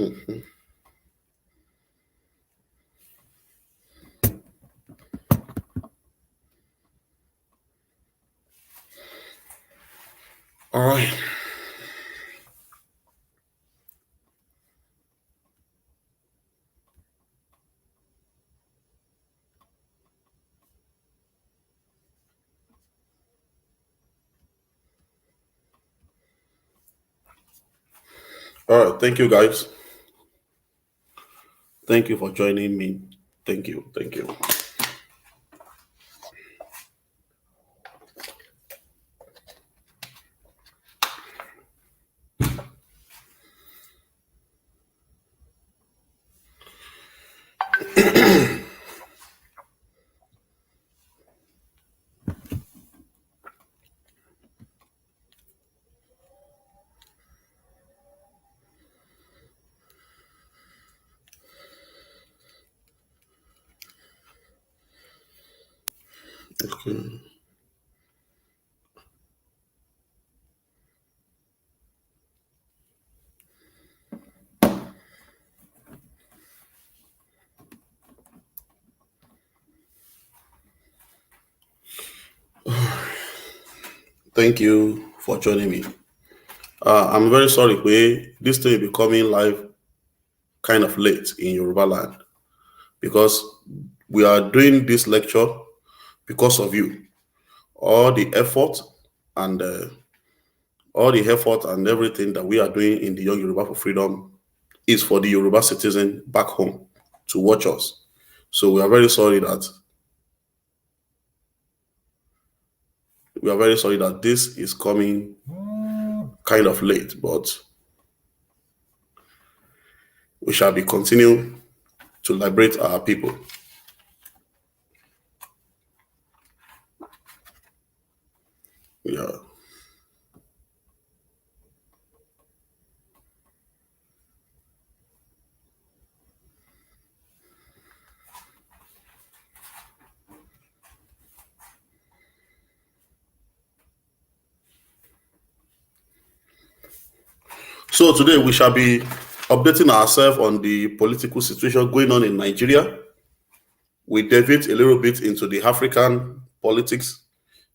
Mhm. All right. All right. Thank you, guys. Thank you for joining me. Thank you. Thank you. Okay. Thank you for joining me. I'm very sorry, this thing will be coming live kind of late in Yoruba land because we are doing this lecture because of you. All the effort and everything that we are doing in the Young Yoruba for Freedom is for the Yoruba citizen back home to watch us. So we are very sorry that this is coming kind of late, but we shall be continuing to liberate our people. Yeah. So today we shall be updating ourselves on the political situation going on in Nigeria. We deviate a little bit into the African politics,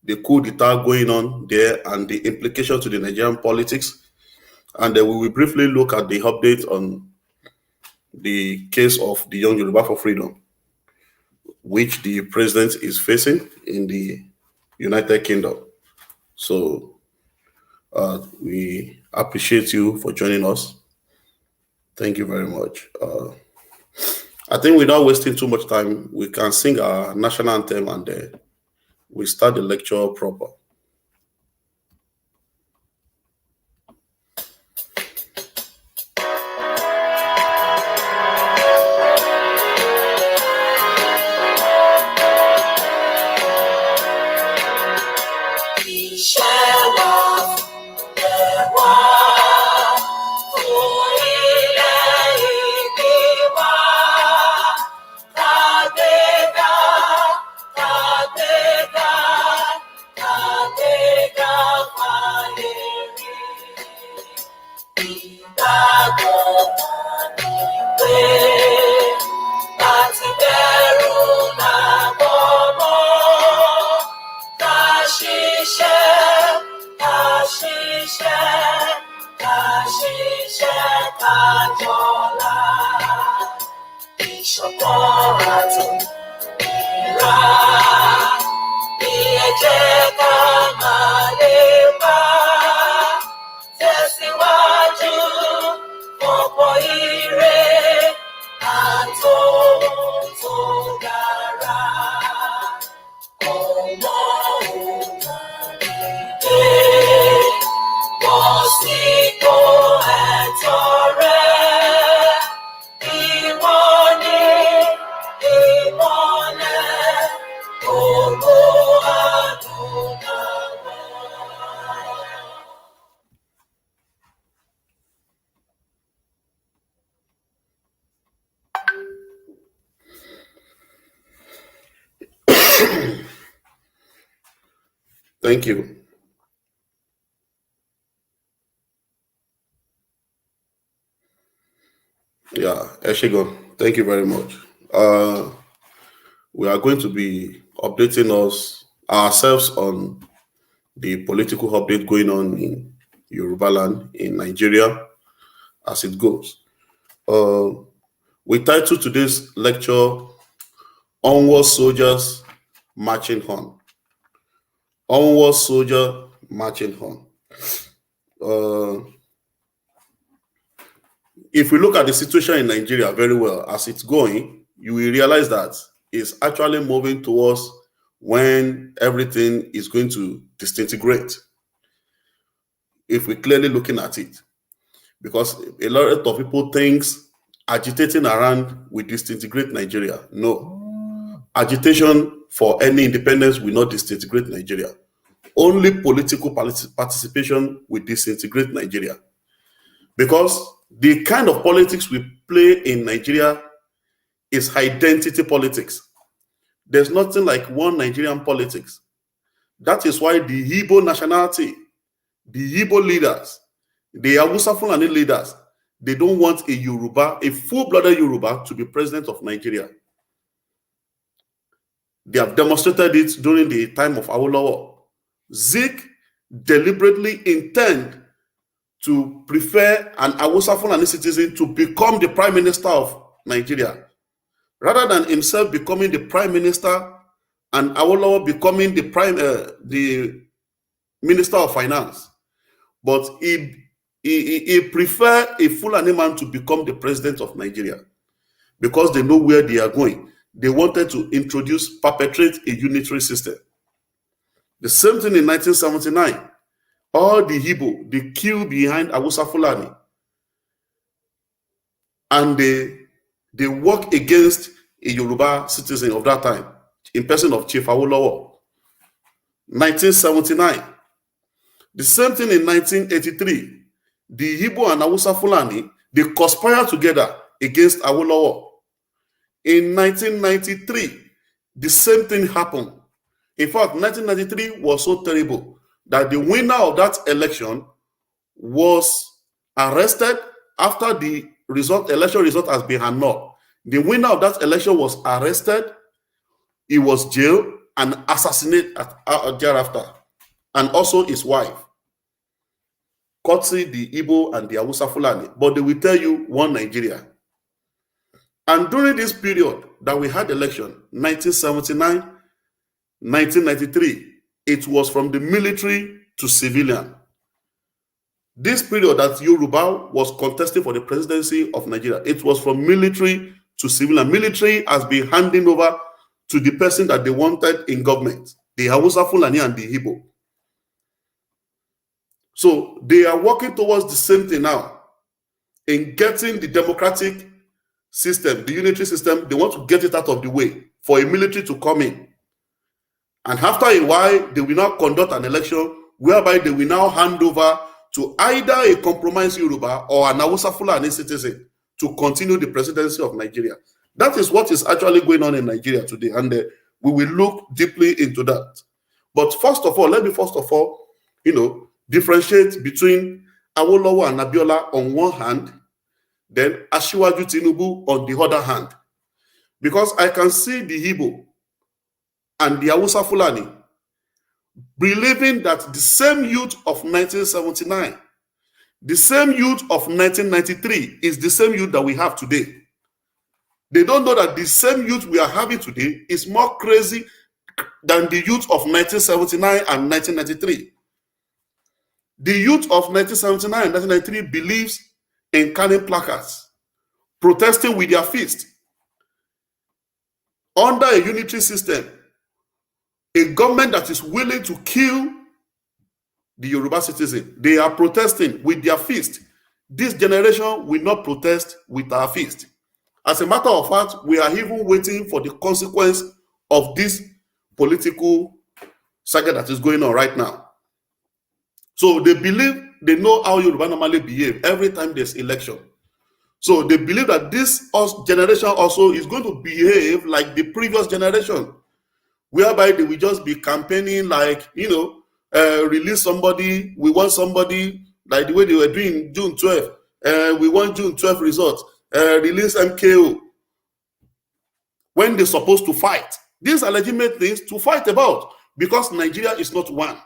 the coup d'etat going on there, and the implication to the Nigerian politics. And then we will briefly look at the update on the case of the Young Yoruba for Freedom, which the president is facing in the United Kingdom. So we appreciate you for joining us. Thank you very much. I think without wasting too much time, we can sing our national anthem and we start the lecture proper. Thank you. Yeah, Eshigon, thank you very much. We are going to be updating ourselves on the political update going on in Yoruba land in Nigeria as it goes. We titled today's lecture Onward Soldiers Marching On. Onward Soldier Marching On. If we look at the situation in Nigeria very well as it's going, you will realize that it's actually moving towards when everything is going to disintegrate. If we're clearly looking at it, because a lot of people think agitating around will disintegrate Nigeria. No, agitation for any independence will not disintegrate Nigeria. Only political participation will disintegrate Nigeria. Because the kind of politics we play in Nigeria is identity politics. There's nothing like one Nigerian politics. That is why the Igbo nationality, the Igbo leaders, the Hausa Fulani leaders, they don't want a Yoruba, a full-blooded Yoruba, to be president of Nigeria. They have demonstrated it during the time of Awolowo. Zik deliberately intend to prefer an Hausa Fulani citizen to become the prime minister of Nigeria, rather than himself becoming the prime minister and Awolowo becoming the minister of finance. But he prefer a Fulani man to become the president of Nigeria because they know where they are going. They wanted to perpetrate a unitary system. The same thing in 1979. All the Igbo, they queue behind Hausa Fulani. And they work against a Yoruba citizen of that time, in person of Chief Awolowo. 1979. The same thing in 1983. The Igbo and Hausa Fulani, they conspire together against Awolowo. In 1993, the same thing happened. In fact, 1993 was so terrible that the winner of that election was arrested after the election result has been annulled. The winner of that election was arrested, he was jailed and assassinated thereafter, and also his wife. Courtesy the Igbo and the Hausa Fulani, but they will tell you one Nigeria. And during this period that we had election, 1979, 1993, it was from the military to civilian. This period that Yoruba was contesting for the presidency of Nigeria, it was from military to civilian. Military has been handing over to the person that they wanted in government, the Hausa Fulani and the Igbo. So they are working towards the same thing now in getting the democratic system, the unitary system. They want to get it out of the way for a military to come in. And after a while, they will now conduct an election whereby they will now hand over to either a compromised Yoruba or an Hausa Fulani citizen to continue the presidency of Nigeria. That is what is actually going on in Nigeria today, and we will look deeply into that. But first of all, let me differentiate between Awolowo and Abiola on one hand, then Asiwaju Tinubu on the other hand. Because I can see the Igbo and the Hausa Fulani believing that the same youth of 1979, the same youth of 1993 is the same youth that we have today. They don't know that the same youth we are having today is more crazy than the youth of 1979 and 1993. The youth of 1979 and 1993 believes in carrying placards, protesting with their fists. Under a unitary system, a government that is willing to kill the Yoruba citizen, they are protesting with their fist. This generation will not protest with our fist. As a matter of fact, we are even waiting for the consequence of this political saga that is going on right now. So they believe they know how Yoruba normally behave every time there's election. So they believe that this generation also is going to behave like the previous generation, whereby they will just be campaigning like, release somebody, we want somebody, like the way they were doing June 12th. We want June 12th results. release MKO when they're supposed to fight. These are legitimate things to fight about because Nigeria is not one.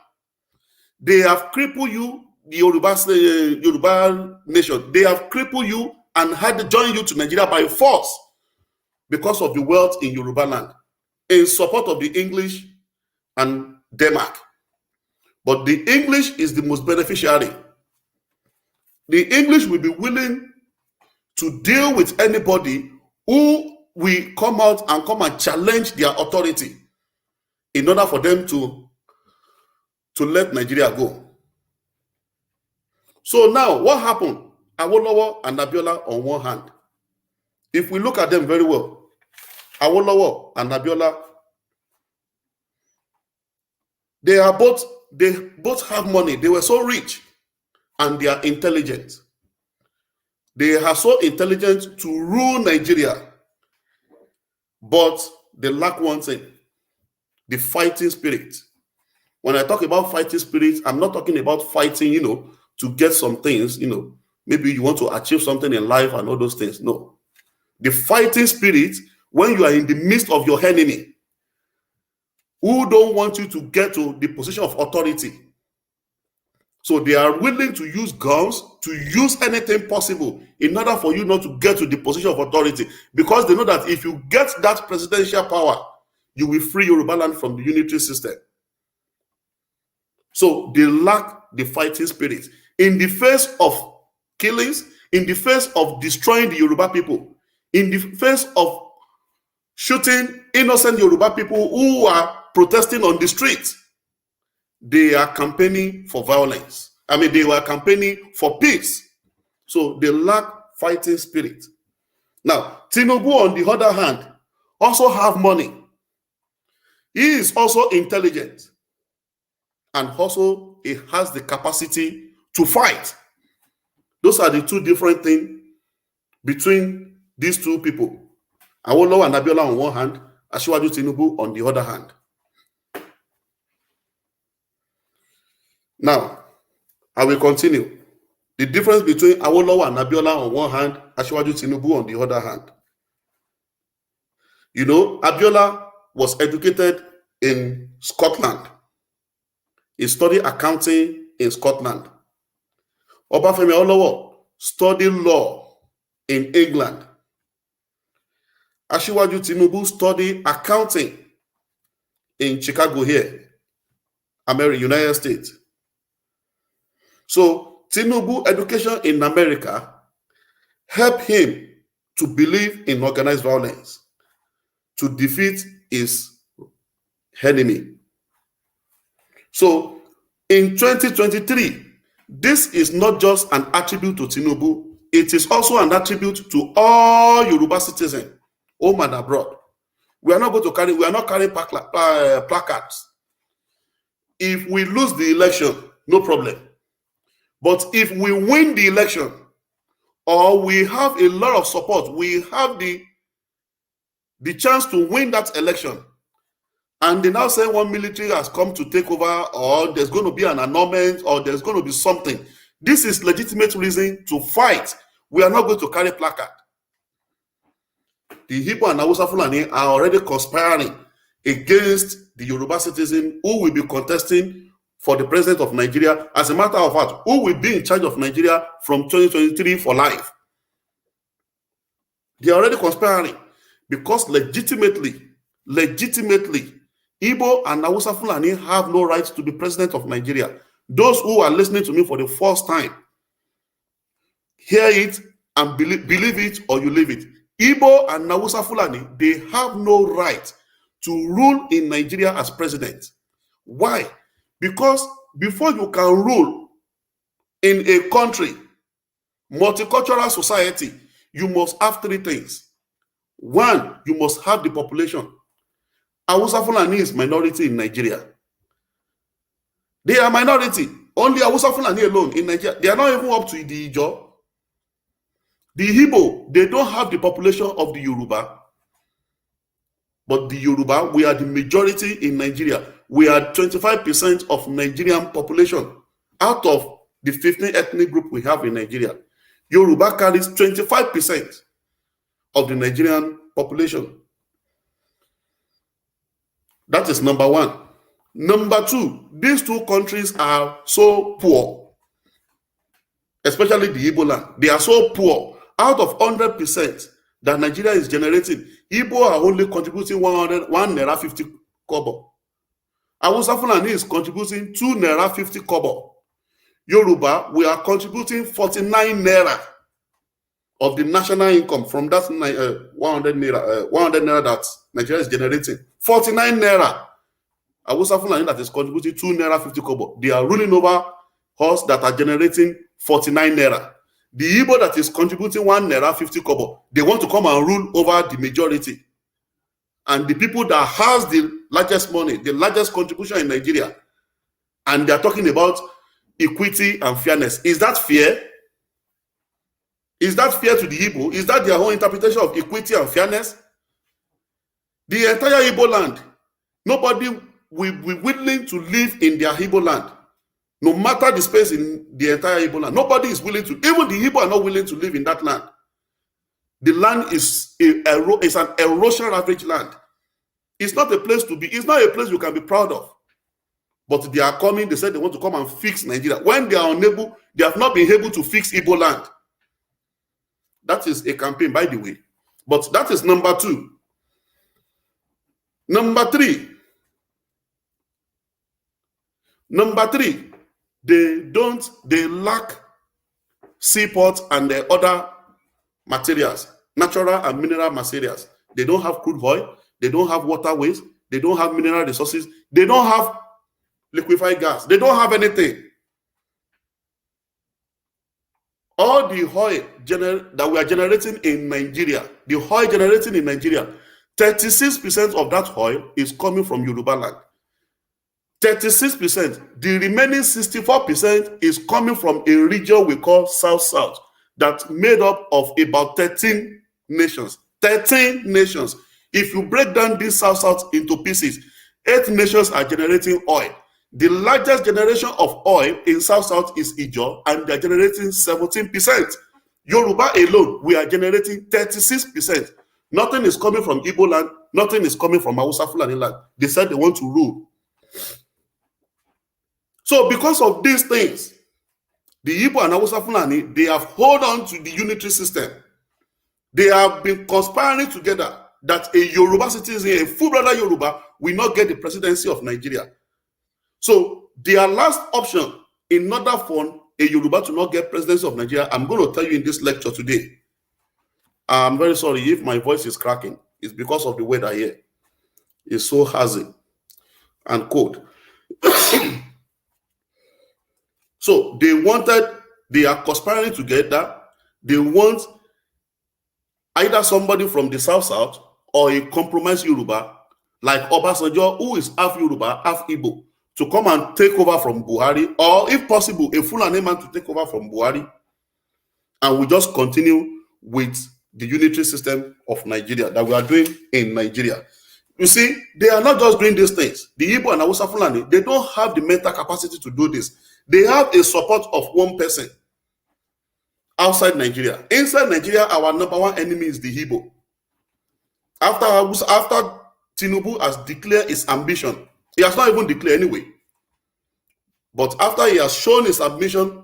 They have crippled you, the Yoruba nation. They have crippled you and had to join you to Nigeria by force because of the wealth in Yoruba land in support of the English and Denmark. But the English is the most beneficiary. The English will be willing to deal with anybody who will come out and challenge their authority in order for them to let Nigeria go. So now, what happened? Awolowo and Abiola on one hand. If we look at them very well, Awolowo and Abiola, they both have money. They were so rich and they are intelligent. They are so intelligent to rule Nigeria, but they lack one thing, the fighting spirit. When I talk about fighting spirit, I'm not talking about fighting, to get some things, maybe you want to achieve something in life and all those things. No. The fighting spirit, when you are in the midst of your enemy, who don't want you to get to the position of authority. So they are willing to use guns, to use anything possible in order for you not to get to the position of authority, because they know that if you get that presidential power, you will free Yoruba land from the unitary system. So they lack the fighting spirit. In the face of killings, in the face of destroying the Yoruba people, in the face of shooting innocent Yoruba people who are protesting on the streets, they are campaigning for violence. They were campaigning for peace. So they lack fighting spirit. Now, Tinubu, on the other hand, also have money. He is also intelligent. And also, he has the capacity to fight. Those are the two different things between these two people. Awolowo and Abiola on one hand, Asiwaju Tinubu on the other hand. Now, I will continue. The difference between Awolowo and Abiola on one hand, Asiwaju Tinubu on the other hand. Abiola was educated in Scotland. He studied accounting in Scotland. Obafemi Awolowo studied law in England. Asiwaju Tinubu studied accounting in Chicago here, America, United States. So Tinubu education in America helped him to believe in organized violence, to defeat his enemy. So in 2023, this is not just an attribute to Tinubu, it is also an attribute to all Yoruba citizens, home and abroad. We are not carrying placards. If we lose the election, no problem. But if we win the election, or we have a lot of support, we have the chance to win that election, and they now say one military has come to take over, or there's going to be an annulment, or there's going to be something. This is legitimate reason to fight. We are not going to carry placard. The Igbo and Hausa Fulani are already conspiring against the Yoruba citizen who will be contesting for the president of Nigeria. As a matter of fact, who will be in charge of Nigeria from 2023 for life. They are already conspiring because legitimately, Igbo and Hausa Fulani have no right to be president of Nigeria. Those who are listening to me for the first time, hear it and believe it or you leave it. Igbo and Hausa Fulani, they have no right to rule in Nigeria as president. Why? Because before you can rule in a country, multicultural society, you must have three things. One, you must have the population. Hausa Fulani is minority in Nigeria. They are minority. Only Hausa Fulani alone in Nigeria. They are not even up to the Ijo. The Igbo, they don't have the population of the Yoruba. But the Yoruba, we are the majority in Nigeria. We are 25% of Nigerian population out of the 15 ethnic group we have in Nigeria. Yoruba carries 25%. of the Nigerian population. That is number one. Number two, these two countries are so poor, especially the Igbo land. They are so poor. Out of 100% that Nigeria is generating, Igbo are only contributing 1 naira 50 kobo. Hausa Fulani is contributing 2 naira 50 kobo. Yoruba, we are contributing 49 naira of the national income from that 100 naira that Nigeria is generating. 49 naira. Hausa Fulani that is contributing 2 naira 50 kobo. They are ruling over us that are generating 49 naira. The Igbo that is contributing 1 naira 50 kobo, they want to come and rule over the majority. And the people that has the largest money, the largest contribution in Nigeria, and they are talking about equity and fairness. Is that fair? Is that fair to the Igbo? Is that their own interpretation of equity and fairness? The entire Igbo land, nobody will be willing to live in their Igbo land. No matter the space in the entire Igbo land, nobody is willing to, even the Igbo are not willing to live in that land. The land is an erosion ravaged land. It's not a place to be, it's not a place you can be proud of. But they are coming, they said they want to come and fix Nigeria. When they are unable, they have not been able to fix Igbo land. That is a campaign, by the way. But that is number two. Number three, they lack seaport and the other materials, natural and mineral materials. They don't have crude oil, they don't have waterways, they don't have mineral resources, they don't have liquefied gas, they don't have anything. All the oil that we are generating in Nigeria, the oil generating in Nigeria, 36% of that oil is coming from Yoruba land. 36%. The remaining 64% is coming from a region we call South-South, that's made up of about 13 nations. 13 nations. If you break down this South-South into pieces, 8 nations are generating oil. The largest generation of oil in South-South is Ijaw, and they're generating 17%. Yoruba alone, we are generating 36%. Nothing is coming from Igbo land, nothing is coming from Hausa Fulani land. They said they want to rule. So because of these things, the Igbo and Hausa Fulani, they have held on to the unitary system. They have been conspiring together that a Yoruba citizen, a full-brother Yoruba, will not get the presidency of Nigeria. So their last option, in order for a Yoruba to not get presidency of Nigeria, I'm going to tell you in this lecture today. I'm very sorry if my voice is cracking. It's because of the weather here. It's so hazy and cold. So they are conspiring together. They want either somebody from the South-South or a compromised Yoruba, like Obasanjo, who is half Yoruba, half Igbo, to come and take over from Buhari, or if possible, a Fulani man to take over from Buhari, and we just continue with the unitary system of Nigeria that we are doing in Nigeria. You see, they are not just doing these things. The Igbo and Hausa Fulani, they don't have the mental capacity to do this. They have a support of one person outside Nigeria. Inside Nigeria, our number one enemy is the Igbo. After Tinubu has declared his ambition, he has not even declared anyway. But after he has shown his ambition,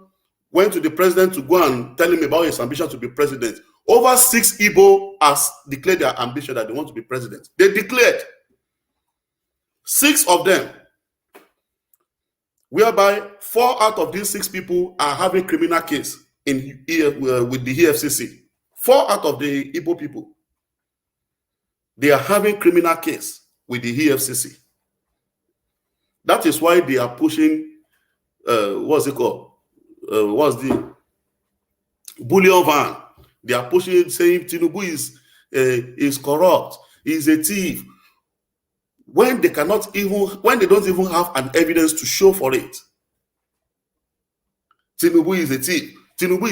went to the president to go and tell him about his ambition to be president. Over 6 Igbo has declared their ambition that they want to be president. They declared 6 of them, whereby 4 out of these 6 people are having criminal case with the EFCC. 4 out of the Igbo people, they are having criminal case with the EFCC. That is why they are pushing, what's it called? What's the bullion van? They are pushing, saying Tinubu is corrupt, is a thief. When they don't even have an evidence to show for it. Tinubu is a thief. Tinubu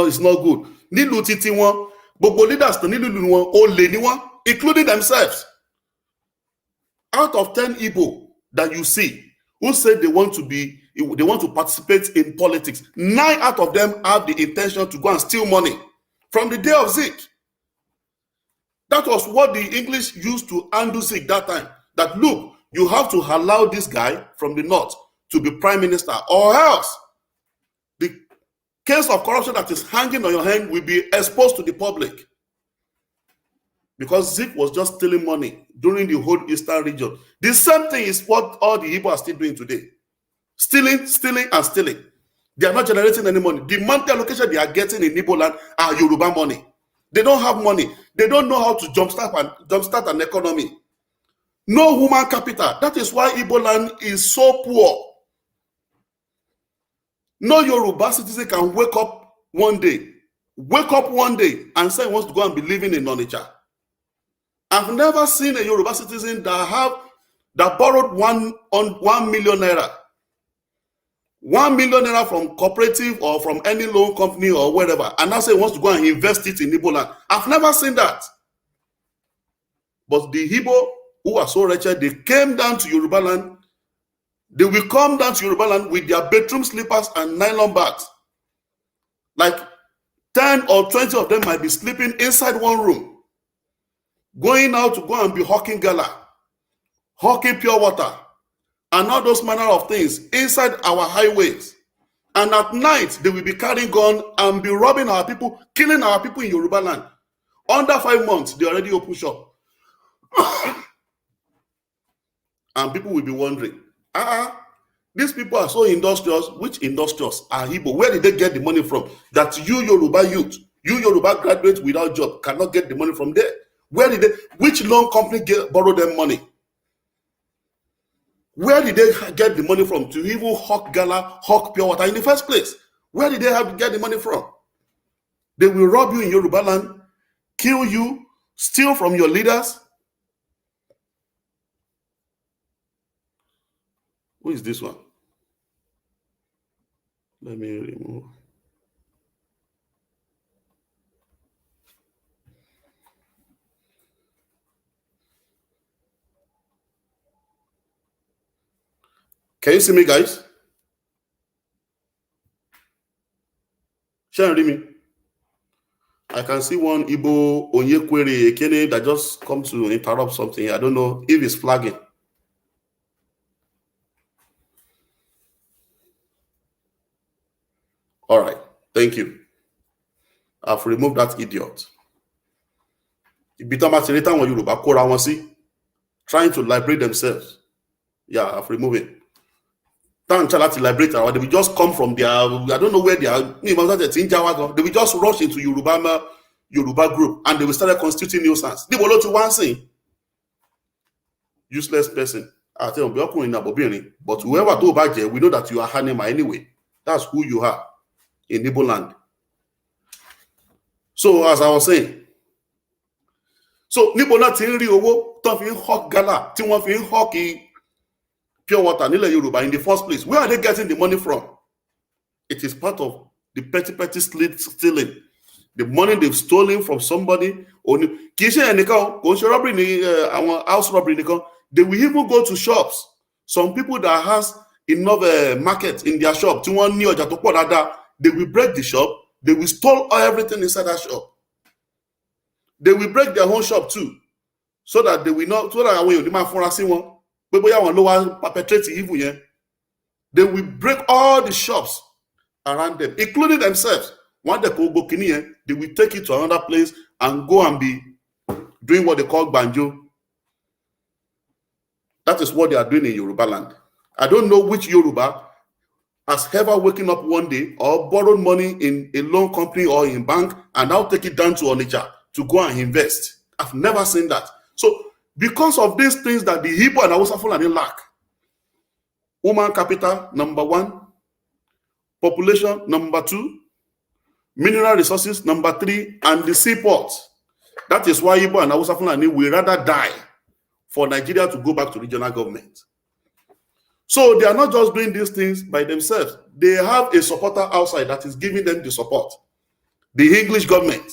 is not good. Nilu titi won, gbogbo leaders to nilu won ole ni won, including themselves. Out of 10 Igbo that you see who said they want to participate in politics, 9 out of them have the intention to go and steal money from the day of Zik. That was what the English used to undo Zik that time. That look, you have to allow this guy from the north to be prime minister, or else the case of corruption that is hanging on your hand will be exposed to the public. Because Zik was just stealing money during the whole eastern region. The same thing is what all the Igbo are still doing today. Stealing, stealing, and stealing. They are not generating any money. The monthly allocation they are getting in Igbo land are Yoruba money. They don't have money. They don't know how to jumpstart an economy. No human capital. That is why Igbo land is so poor. No Yoruba citizen can wake up one day and say he wants to go and be living in Onitsha. I've never seen a Yoruba citizen that borrowed 1 million naira. 1 million naira from cooperative or from any loan company or whatever, and now say he wants to go and invest it in Igbo land. I've never seen that. But the Igbo who are so wretched, they came down to Yoruba land. They will come down to Yoruba land with their bedroom slippers and nylon bags. Like 10 or 20 of them might be sleeping inside one room, going out to go and be hawking gala, hawking pure water, and all those manner of things inside our highways. And at night, they will be carrying gun and be robbing our people, killing our people in Yoruba land. Under 5 months, they already open shop. And people will be wondering, these people are so industrious. Which industrious are Igbo? Where did they get the money from? That you Yoruba youth, you Yoruba graduates without job cannot get the money from there. Which loan company borrow them money? Where did they get the money from to even hawk gala, hawk pure water in the first place? Where did they have to get the money from? They will rob you in Yoruba land, kill you, steal from your leaders. Who is this one? Let me remove. Can you see me, guys? Share me. I can see one Igbo Onyekwere Ekene that just comes to interrupt something. I don't know if it's flagging. All right, thank you. I've removed that idiot. Trying to liberate themselves. Yeah, I've removed it. They will just come from their, I don't know where they are. They will just rush into Yoruba group and they will start constituting nuisance. They will to one thing. Useless person. I tell you, but whoever do back there, we know that you are Hanema anyway. That's who you are in Igbo land. So as I was saying, so Igbo land tin ri owo ton fi hawk gala, tí wọ́n fi hawk pure water nílẹ̀ Yorùbá in the first place. Where are they getting the money from? It is part of the petty stealing. The money they've stolen from somebody. Robbery, house robbery. They will even go to shops. Some people that has enough market in their shop, they will break the shop. They will steal everything inside that shop. They will break their own shop too, so that they will not. So that when perpetrate evil, they will break all the shops around them, including themselves. When they go they will take it to another place and go and be doing what they call banjo. That is what they are doing in Yoruba land. I don't know which Yoruba has ever waken up one day or borrowed money in a loan company or in bank and now take it down to Onitsha to go and invest. I've never seen that. So because of these things that the Igbo and Hausa Fulani lack, human capital, number 1, population, number 2, mineral resources, number 3, and the seaports. That is why Igbo and Hausa Fulani will rather die for Nigeria to go back to regional government. So they are not just doing these things by themselves. They have a supporter outside that is giving them the support. The English government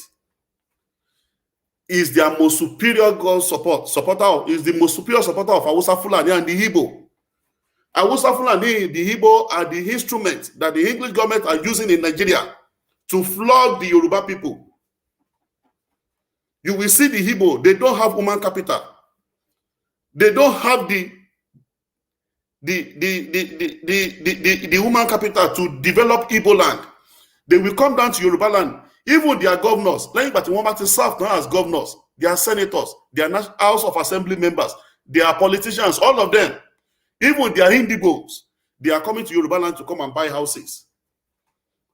is their most superior is the most superior supporter of Hausa Fulani and the Igbo. Hausa Fulani, the Igbo are the instrument that the English government are using in Nigeria to flog the Yoruba people. You will see the Igbo, they don't have human capital. They don't have the human capital to develop Igbo land. They will come down to Yoruba land. Even their governors, like but want to serve now as governors, their senators, their House of Assembly members, their politicians, all of them, even their Indigos, they are coming to Yoruba land to come and buy houses.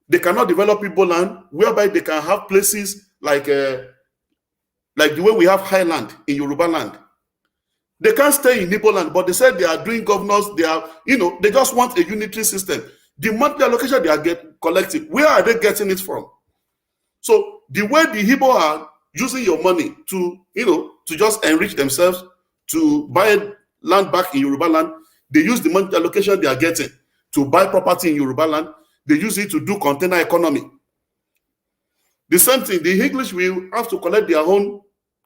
They cannot develop Igbo land whereby they can have places like the way we have Highland in Yoruba land. They can't stay in Igbo land, but they said they are doing governors. They are, they just want a unitary system. The monthly allocation they are collecting, where are they getting it from? So the way the Igbo are using your money to, to just enrich themselves, to buy land back in Yoruba land, they use the monthly allocation they are getting to buy property in Yoruba land. They use it to do container economy. The same thing, the English will have to collect their own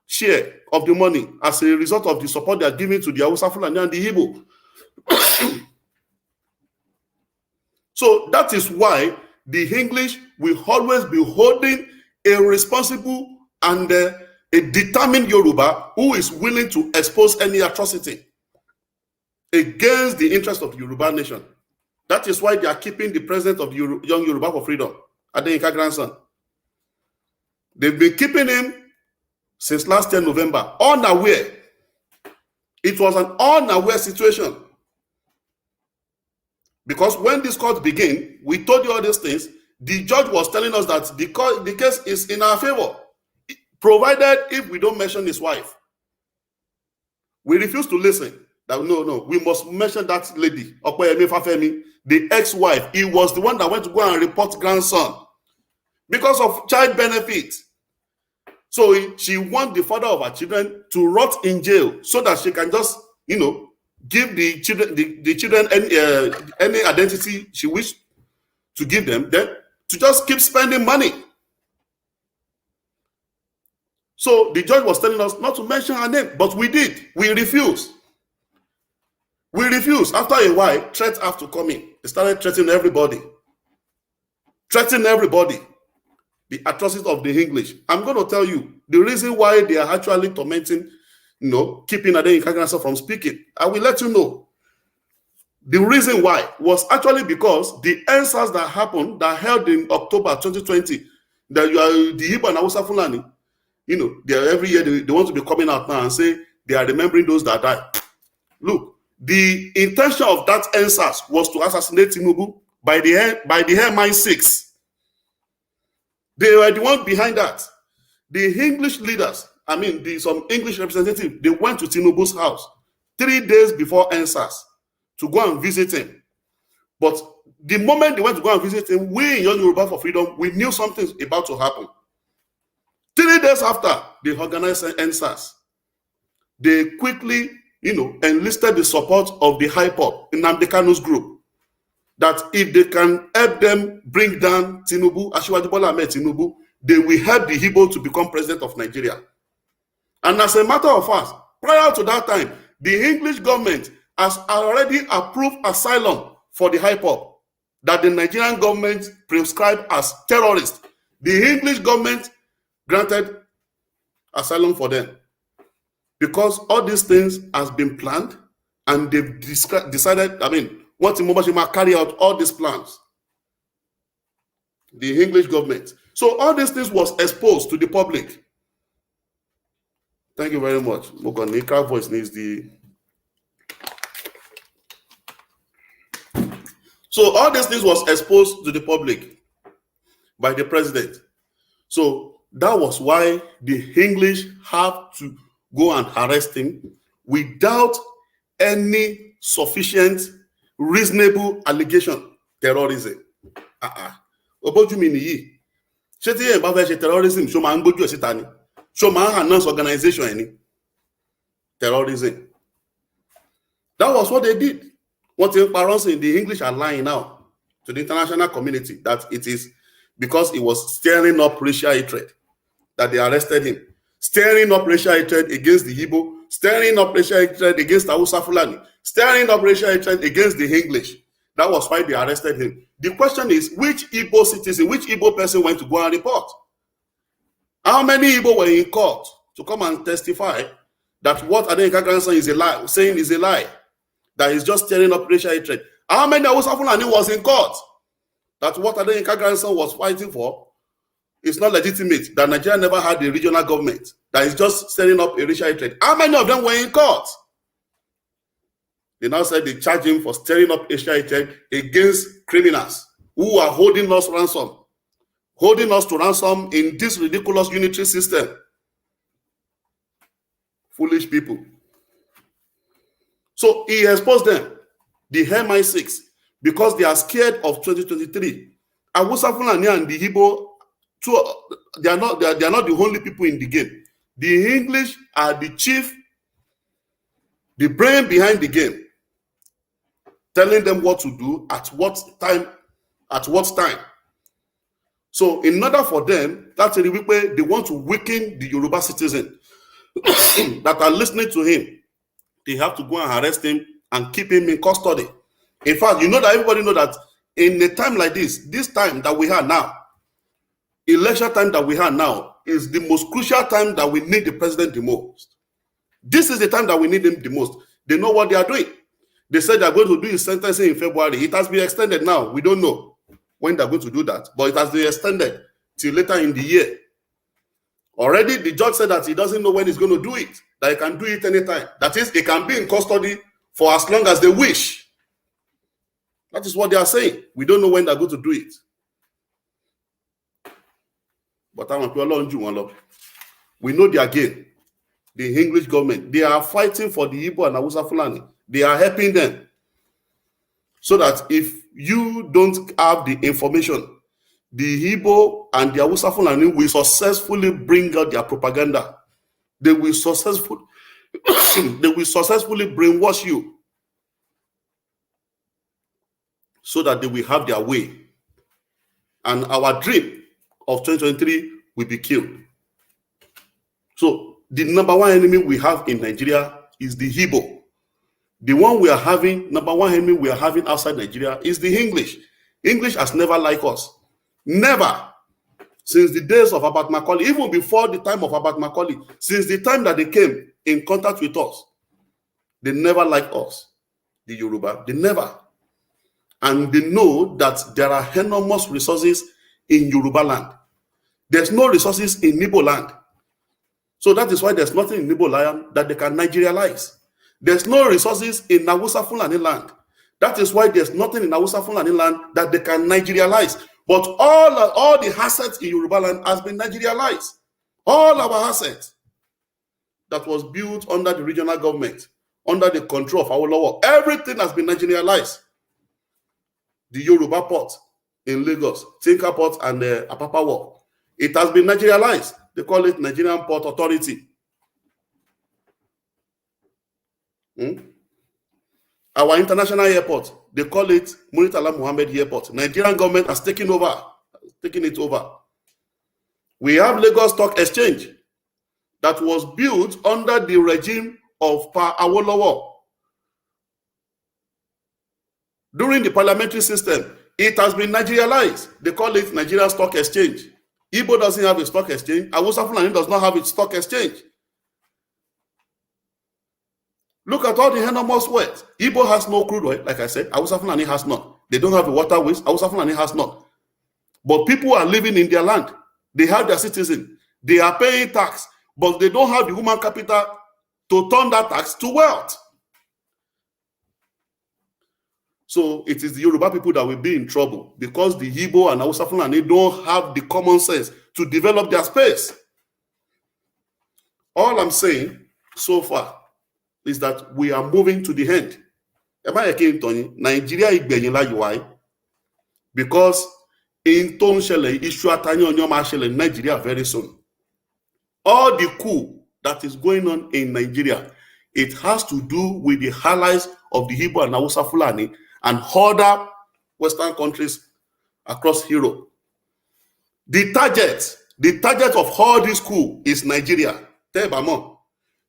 share of the money as a result of the support they are giving to the Hausa Fulani and the Igbo. So that is why the English will always be holding a responsible and a determined Yoruba who is willing to expose any atrocity against the interest of the Yoruba nation. That is why they are keeping the president of the Young Yoruba for Freedom, Adeyinka grandson. They've been keeping him since last year, November, unaware. It was an unaware situation. Because when this court began, we told you all these things. The judge was telling us that the case is in our favor, provided if we don't mention his wife. We refuse to listen. That no, we must mention that lady, Okoyemi Fafemi, the ex-wife. He was the one that went to go and report grandson because of child benefit. So she wants the father of her children to rot in jail so that she can just, give the children any identity she wished to give them, then to just keep spending money. So the judge was telling us not to mention her name, but we did. We refused. We refused. After a while, threats have to come in. They started threatening everybody. Threatening everybody. The atrocities of the English. I'm going to tell you the reason why they are actually tormenting, keeping Adeyinka grandson from speaking. I will let you know. The reason why was actually because the answers that happened, that held in October 2020, that you are the Igbo and Hausa Fulani, every year they want to be coming out now and say they are remembering those that died. Look, the intention of that answers was to assassinate Tinubu by the MI6. They were the ones behind that. The English leaders, some English representatives, they went to Tinubu's house 3 days before answers to go and visit him. But the moment they went to go and visit him, we in Young Yoruba for Freedom, we knew something about to happen. 3 days after they organized answers, they quickly, enlisted the support of the HIPOP in Nnamdi Kanu's group. That if they can help them bring down Tinubu, Asiwaju Bola Ahmed Tinubu, they will help the Igbo to become president of Nigeria. And as a matter of fact, prior to that time, the English government has already approved asylum for the HIPOP that the Nigerian government prescribed as terrorists. The English government granted asylum for them because all these things has been planned and they've decided, once Imobashima carry out all these plans, the English government. So all these things was exposed to the public. Thank you very much. Mogonika voice needs the. So all these things was exposed to the public by the president. So that was why the English have to go and arrest him without any sufficient reasonable allegation. Terrorism. Obojumi niyi. Ṣé tí ẹ bá fẹ́ ṣe terrorism ṣó máa ń gbójú ẹ̀ síta ni? Ṣó máa ń announce organization ẹ̀ ni? Terrorism. That was what they did. What in parents in the English are lying now to the international community that it is because he was stirring up racial hatred that they arrested him. Stirring up racial hatred against the Igbo, stirring up racial hatred against the Hausa Fulani, stirring up racial hatred against the English. That was why they arrested him. The question is, which Igbo citizen, which Igbo person went to go and report? How many Igbo were in court to come and testify that what Adenika's grandson is a lie, saying is a lie, that he's just stirring up racial hatred. How many Hausa Fulani was in court that what Adenika's grandson was fighting for is not legitimate, that Nigeria never had a regional government, that is just stirring up a racial hatred? How many of them were in court? They now said they charge him for stirring up racial hatred against criminals who are holding us ransom, holding us to ransom in this ridiculous unitary system. Foolish people. So he exposed them, the MI6, because they are scared of 2023. Hausa Fulani and the Igbo, they are not the only people in the game. The English are the chief, the brain behind the game, telling them what to do at what time. So in order for them, that's the way they want to weaken the Yoruba citizen that are listening to him. They have to go and arrest him and keep him in custody. In fact, you know that everybody know that in a time like this time that we have now, election time that we have now, is the most crucial time that we need the president the most. This is the time that we need him the most. They know what they are doing. They said they are going to do his sentencing in February. It has been extended now. We don't know when they're going to do that, but it has been extended till later in the year. Already, the judge said that he doesn't know when he's going to do it, that he can do it anytime. That is, he can be in custody for as long as they wish. That is what they are saying. We don't know when they're going to do it. But we know their game. The English government, they are fighting for the Igbo and Hausa Fulani. They are helping them. So that if you don't have the information, the Igbo and the Hausa Fulani will successfully bring out their propaganda. They will successfully brainwash you so that they will have their way. And our dream of 2023 will be killed. So the number one enemy we have in Nigeria is the Igbo. The one we are having, number one enemy we are having outside Nigeria is the English. English has never liked us. Never. Since the days of Abat Macaulay, even before the time of Abat Macaulay, since the time that they came in contact with us, they never liked us, the Yoruba. They never. And they know that there are enormous resources in Yoruba land. There's no resources in Igbo land. So that is why there's nothing in Igbo land that they can Nigerialize. There's no resources in Hausa Fulani land. That is why there's nothing in Hausa Fulani land that they can Nigerialize. But all the assets in Yoruba land has been Nigerialized. All our assets that was built under the regional government, under the control of Awolowo, everything has been Nigerialized. The Yoruba port in Lagos, Tinker Port and Apapa Wharf, it has been Nigerialized. They call it Nigerian Port Authority. Our international airport, they call it Muritala Muhammad Airport. Nigerian government has taken it over. We have Lagos Stock Exchange that was built under the regime of Pa Awolowo. During the parliamentary system, it has been Nigerialized. They call it Nigeria Stock Exchange. Igbo doesn't have a stock exchange. Hausa Fulani does not have its stock exchange. Look at all the enormous wealth. Igbo has no crude oil, like I said. Hausa Fulani has none. They don't have a waterways. Hausa Fulani has none. But people are living in their land. They have their citizens. They are paying tax, but they don't have the human capital to turn that tax to wealth. So it is the Yoruba people that will be in trouble because the Igbo and Hausa Fulani don't have the common sense to develop their space. All I'm saying so far is that we are moving to the end. Am I again, Tony? Nigeria is because in Tonshele, in Nigeria very soon. All the coup that is going on in Nigeria, it has to do with the allies of the Igbo and Hausa Fulani and other Western countries across Europe. The target of all this coup is Nigeria.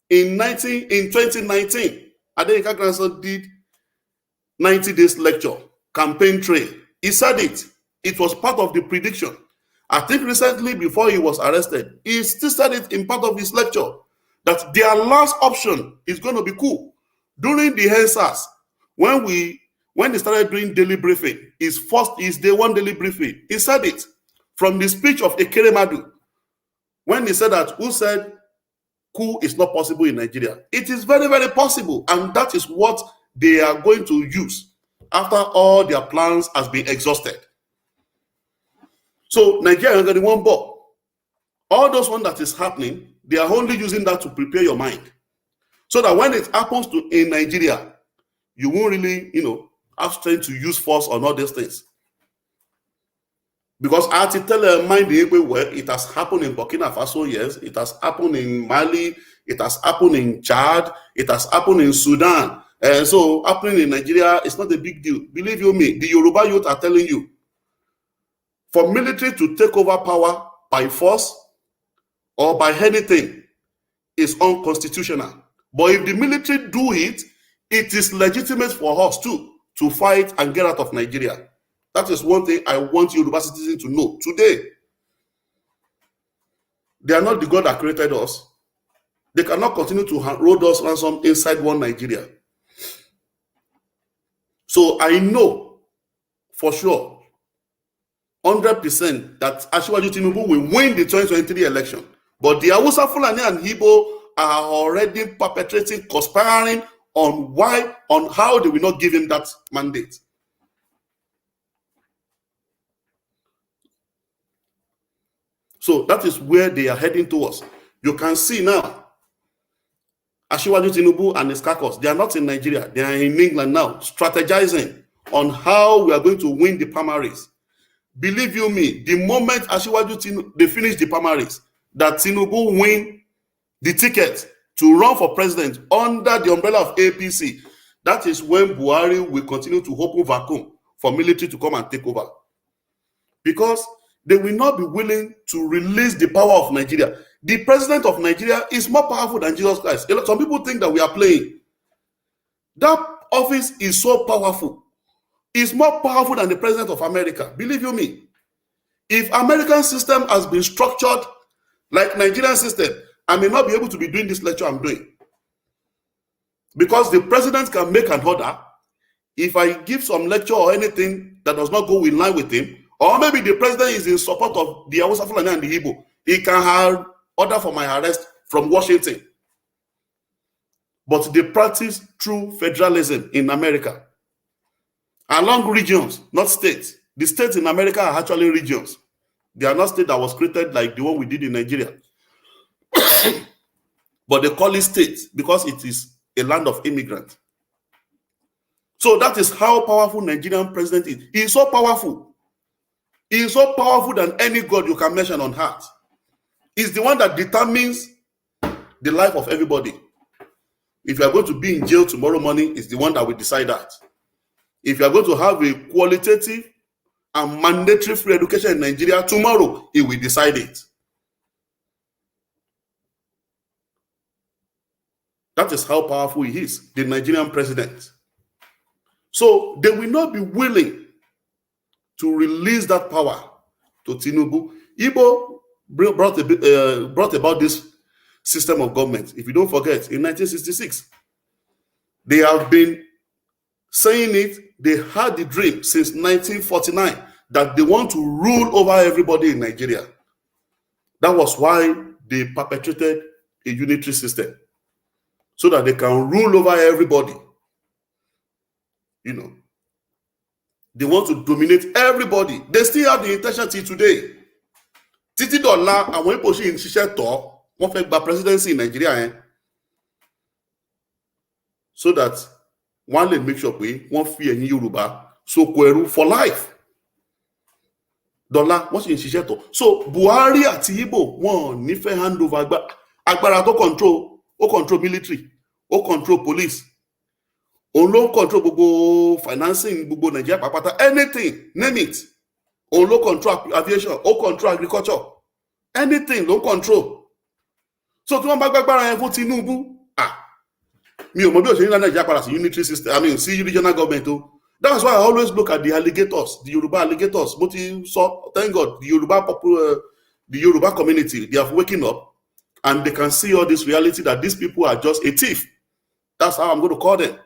In 2019, Adenika's grandson did 90 days lecture, campaign trail. He said it. It was part of the prediction. I think recently, before he was arrested, he still said it in part of his lecture that their last option is going to be coup. During the HENSAS, when they started doing daily briefing, his day one daily briefing, he said it from the speech of Ekeremadu, when he said that, who said coup is not possible in Nigeria. It is very, very possible, and that is what they are going to use after all their plans has been exhausted. So Nigeria is getting one ball. All those one that is happening, they are only using that to prepare your mind, so that when it happens in Nigeria, you won't really, have strength to use force on all these things. Because I have to tell your mind where it has happened in Burkina Faso, yes, it has happened in Mali, it has happened in Chad, it has happened in Sudan. And so happening in Nigeria, it's not a big deal. Believe you me, the Yoruba youth are telling you, for military to take over power by force or by anything is unconstitutional. But if the military do it, it is legitimate for us too to fight and get out of Nigeria. That is one thing I want Yoruba citizens to know today. They are not the God that created us. They cannot continue to hold us ransom inside one Nigeria. So I know for sure 100% that Asiwaju Tinubu will win the 2023 election. But the Hausa, Fulani, and Igbo are already perpetrating, conspiring on how they will not give him that mandate. So that is where they are heading towards. You can see now, Asiwaju Tinubu and his caucus, they are not in Nigeria, they are in England now, strategizing on how we are going to win the primaries. Believe you me, the moment Asiwaju Tinubu, they finish the primaries, that Tinubu win the ticket to run for president under the umbrella of APC, that is when Buhari will continue to open vacuum for military to come and take over. Because they will not be willing to release the power of Nigeria. The president of Nigeria is more powerful than Jesus Christ. Some people think that we are playing. That office is so powerful. It's more powerful than the president of America. Believe you me. If American system has been structured like Nigerian system, I may not be able to be doing this lecture I'm doing. Because the president can make an order. If I give some lecture or anything that does not go in line with him, or maybe the president is in support of the Hausa, Fulani, and the Igbo, he can have order for my arrest from Washington. But they practice true federalism in America. Along regions, not states. The states in America are actually regions. They are not states that was created like the one we did in Nigeria. But they call it states because it is a land of immigrants. So that is how powerful Nigerian president is. He is so powerful. He is so powerful than any god you can mention on earth. He's the one that determines the life of everybody. If you are going to be in jail tomorrow morning, it's the one that will decide that. If you are going to have a qualitative and mandatory free education in Nigeria tomorrow, he will decide it. That is how powerful he is, the Nigerian president. So they will not be willing to release that power to Tinubu. Igbo brought about this system of government. If you don't forget, in 1966, they have been saying it. They had the dream since 1949 that they want to rule over everybody in Nigeria. That was why they perpetrated a unitary system, so that they can rule over everybody. They want to dominate everybody. They still have the intention till today. Títí dọ̀la àwọn ipò ṣì ń ṣiṣẹ́ tọ̀ wọ́n fẹ́ gba presidency in Nigeria so that wọ́n lè make sure pé wọ́n fi ẹ̀yin Yorùbá sóko ẹrú for life. Dọ̀la wọ́n ṣì ń ṣiṣẹ́ tọ̀. So Buhari àti Igbo wọ́n nífẹ̀ẹ́ hand over agbára tó control military, ó control police. Òun ló control gbogbo financing gbogbo Nigeria pàápàá, anything, name it. Òun ló control aviation, ó control agriculture, anything ló control. So tí wọ́n bá gbàgbára yẹn fún Tinubu, mi ò mọ̀ bí òṣèlú Nigeria padà sí unitary system, sí regional government o. That's why I always look at the alligators, the Yoruba alligators. Thank God, the Yoruba community, they are waking up. And they can see all this reality that these people are just a thief. That's how I'm going to call them.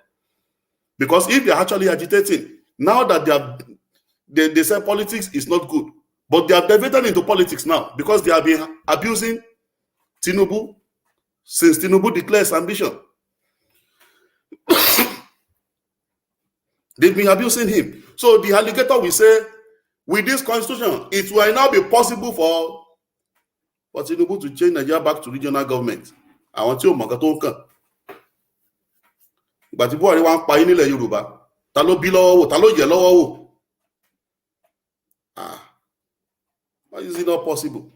Because if they're actually agitating, now that they say politics is not good, but they are diverted into politics now because they have been abusing Tinubu since Tinubu declares ambition. They've been abusing him. So the alligator will say, with this constitution, it will now be possible for Tinubu to change Nigeria back to regional government. I want you to but if you want to ilẹ̀ Yorùbá, ta ló bí lọ́wọ́ wò, ta ló yẹ lọ́wọ́ wò. Why is it not possible?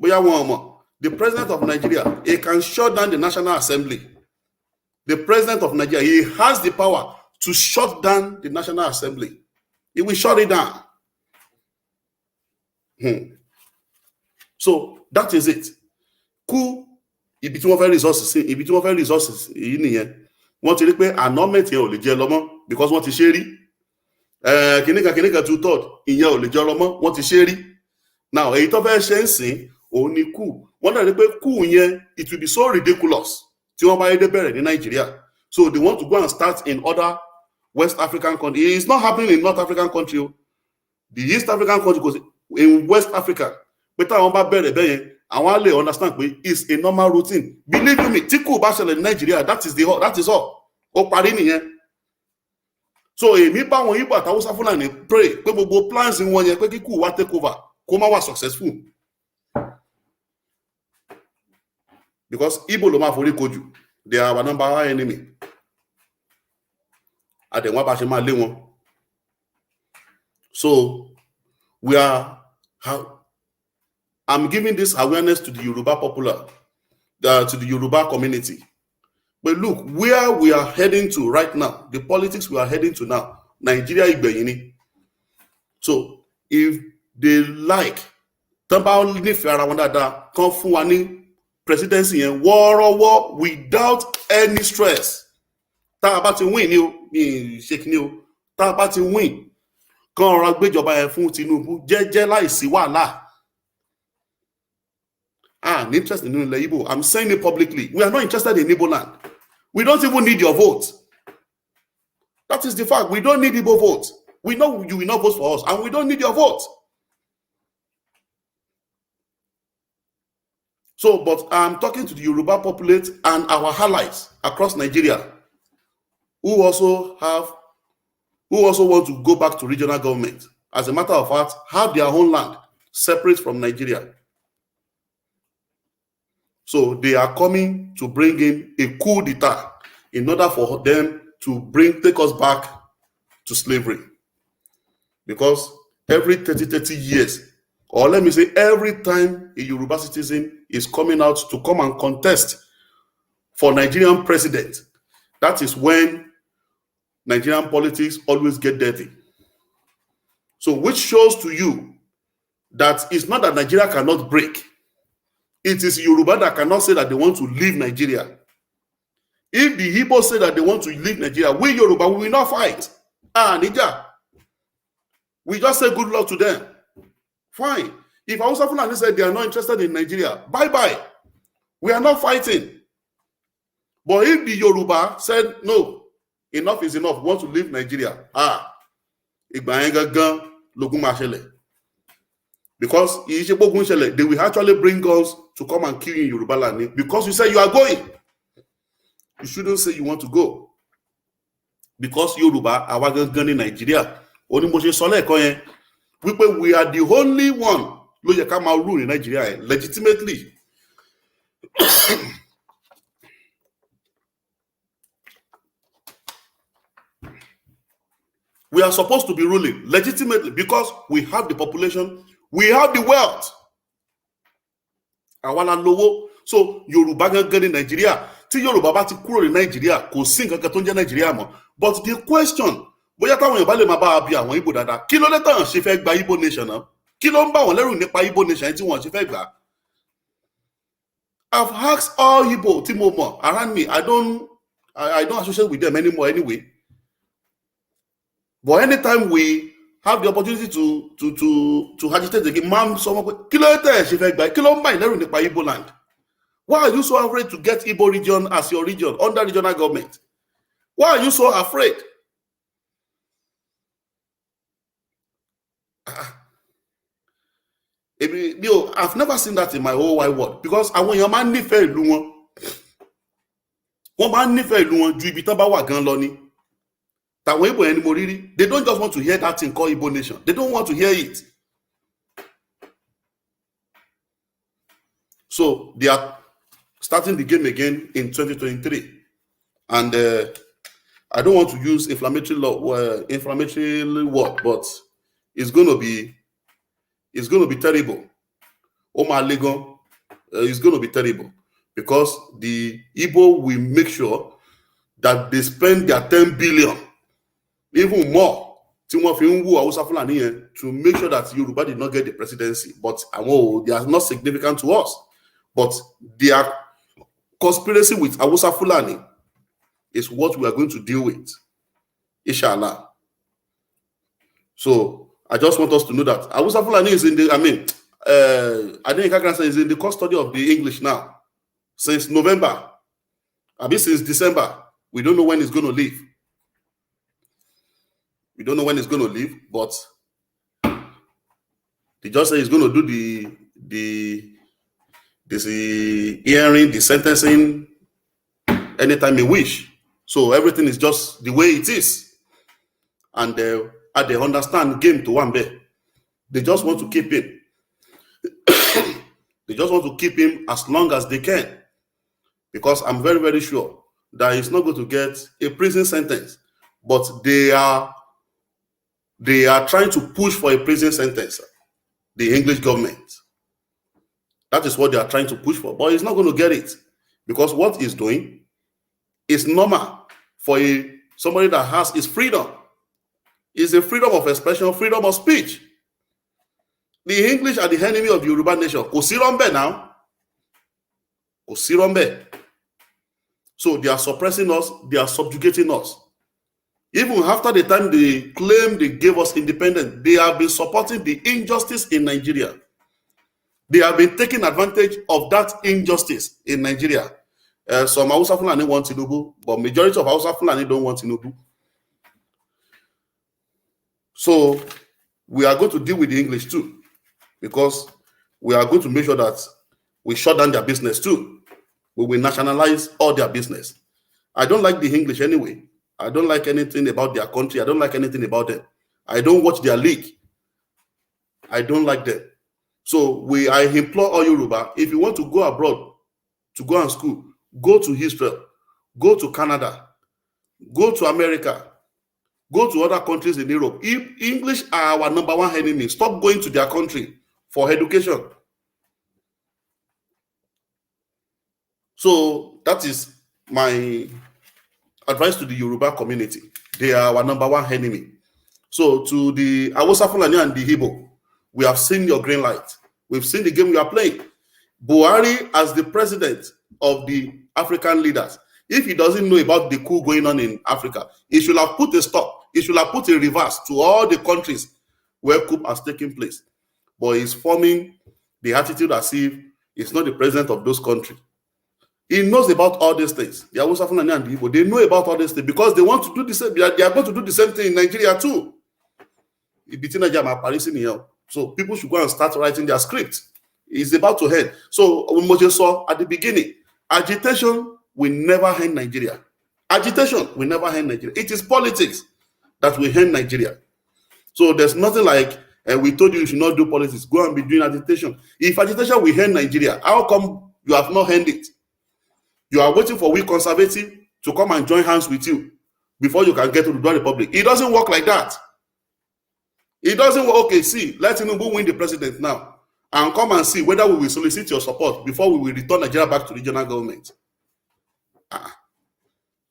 The president of Nigeria, he can shut down the National Assembly. The president of Nigeria, he has the power to shut down the National Assembly. He will shut it down. So that is it. Coup, ibi tí wọ́n fẹ́ resources, yìí nìyẹn. Wọ́n ti rí pé annulment yẹn ò lè jẹ lọ́mọ́ because wọ́n ti ṣe rí. Kìnìkan 2/3 ìyẹn ò lè jẹ lọ́mọ́, wọ́n ti ṣe rí. Now, èyí tó fẹ́ ṣe ń sìn òun ni coup. Wọ́n dẹ̀ rí pé coup yẹn, it will be so ridiculous tí wọ́n bá yé dé bẹ̀rẹ̀ ní Nigeria. So they want to go and start in other West African countries. It's not happening in North African country. The East African country goes in West Africa. But táwọn bá bẹ̀rẹ̀ bẹ́yẹn, àwọn á lè understand pé it's a normal routine. Believe me, tí kò bá ṣẹlẹ̀ ní Nigeria, that is all. Ó parí nìyẹn. So èmi bá wọn Igbo àti Hausa Fulani pray pé gbogbo plans wọn yẹn pé kí kù wá take over kó má wà successful. Because Igbo ló máa forí kojú. They are our number one enemy. Àdẹ̀wọ̀n bá ṣe máa lé wọn. So I'm giving this awareness to the Yoruba to the Yoruba community. But look, where we are heading to right now, the politics we are heading to now, Nigeria Igbeyini. So if they like, presidency and war without any stress. Tá bá ti win ni o, mi ṣe kíni o. Tá bá ti win, kan ra gbéjọba ẹ fún Tinubu jẹ́jẹ́ láìsí wàhálà. I'm interested in the Igbo. I'm saying it publicly. We are not interested in Igbo land. We don't even need your vote. That is the fact. We don't need Igbo vote. We know you will not vote for us, and we don't need your vote. So, but I'm talking to the Yoruba populate and our allies across Nigeria who also want to go back to regional government. As a matter of fact, have their own land separate from Nigeria. So they are coming to bring in a coup d'etat in order for them to take us back to slavery. Because every 30 years, or let me say every time a Yoruba citizen is coming out to come and contest for Nigerian president, that is when Nigerian politics always get dirty. So which shows to you that it's not that Nigeria cannot break. It is Yoruba that cannot say that they want to leave Nigeria. If the Igbo say that they want to leave Nigeria, we Yoruba, we will not fight. Nija. We just say good luck to them. Fine. If Hausa Fulani said they are not interested in Nigeria, bye-bye. We are not fighting. But if the Yoruba said, no, enough is enough, want to leave Nigeria, because they will actually bring guns to come and kill you in Yoruba land. Because you say you are going. You shouldn't say you want to go. Because Yoruba are going in Nigeria. We are the only one who rule in Nigeria legitimately. We are supposed to be ruling legitimately because we have the population, we have the wealth. So Yoruba gangan in Nigeria, tí Yoruba bá ti kúrò ní Nigeria, kò sí nǹkan kan tó ń jẹ́ Nigeria mọ́. But the question, bóyá táwọn Yorùbá lè máa bá bí àwọn Igbo dáadáa, kí ló dé tán ṣe fẹ́ gba Igbo nation náà? Kí ló ń bá wọn lẹ́rù nípa Igbo nation tí wọ́n ṣe fẹ́ gbà? I've asked all Igbo tí mo mọ̀ around me. I don't associate with them anymore anyway. But anytime we have the opportunity to agitate again, ma'am, someone, kí ló tẹ̀ ṣe fẹ́ gbà? Kí ló ń bá ìlẹ́rù nípa Igbo land? Why are you so afraid to get Igbo region as your region under regional government? Why are you so afraid? I've never seen that in my whole wide world, because àwọn èèyàn máa ń nífẹ̀ẹ́ ìlú wọn. Wọ́n máa ń nífẹ̀ẹ́ ìlú wọn ju ibi tán bá wà gan lọ ni. Tàwọn Igbo yẹn ni mo rí rí. They don't just want to hear that thing called Igbo nation. They don't want to hear it. So they are starting the game again in 2023. And I don't want to use inflammatory word, but it's going to be terrible. Omar Legon, it's going to be terrible, because the Igbo will make sure that they spend their 10 billion, even more, to make sure that Yoruba did not get the presidency. But they are not significant to us. But their conspiracy with Awusa Fulani is what we are going to deal with, inshallah. So I just want us to know that Awusa Fulani is in the, is in the custody of the English now since November. Since December. We don't know when he's going to leave. We don't know when he's going to leave, but they just say he's going to do the hearing, the sentencing, anytime he wish. So everything is just the way it is. And they understand game to one bit. They just want to keep him. They just want to keep him as long as they can. Because I'm very, very sure that he's not going to get a prison sentence. But they are trying to push for a prison sentence, the English government. That is what they are trying to push for. But he's not going to get it. Because what he's doing is normal for somebody that has his freedom. It's a freedom of expression, freedom of speech. The English are the enemy of the Yoruba nation. Kò sí rọ́ńbẹ́ now. Kò sí rọ́ńbẹ́. So they are suppressing us, they are subjugating us. Even after the time they claim they gave us independence, they have been supporting the injustice in Nigeria. They have been taking advantage of that injustice in Nigeria. Some Hausa Fulani want Tinubu, but majority of Hausa Fulani don't want Tinubu. So we are going to deal with the English too, because we are going to make sure that we shut down their business too. We will nationalize all their business. I don't like the English anyway. I don't like anything about their country. I don't like anything about them. I don't watch their league. I don't like them. So I implore all Yoruba, if you want to go abroad to go and school, go to Israel, go to Canada, go to America, go to other countries in Europe. If English are our number one enemy, stop going to their country for education. So that is my advice to the Yoruba community. They are our number one enemy. So to the Hausa Fulani and the Igbo, we have seen your green light. We've seen the game you are playing. Buhari, as the president of the African leaders, if he doesn't know about the coup going on in Africa, he should have put a stop. He should have put a reverse to all the countries where coup has taken place. But he's forming the attitude as if he's not the president of those countries. He knows about all these things. The Hausa Fulani and the Igbo, they know about all these things because they want to do the same. They are going to do the same thing in Nigeria too. So people should go and start writing their script. It's about to end. So we just saw at the beginning, agitation will never end Nigeria. Agitation will never end Nigeria. It is politics that will end Nigeria. So there's nothing like, we told you should not do politics. Go and be doing agitation. If agitation will end Nigeria, how come you have not ended it? You are waiting for weak conservative to come and join hands with you before you can get to the Republic. It doesn't work like that. It doesn't work. Okay, see, let Tinubu win the president now and come and see whether we will solicit your support before we will return Nigeria back to regional government.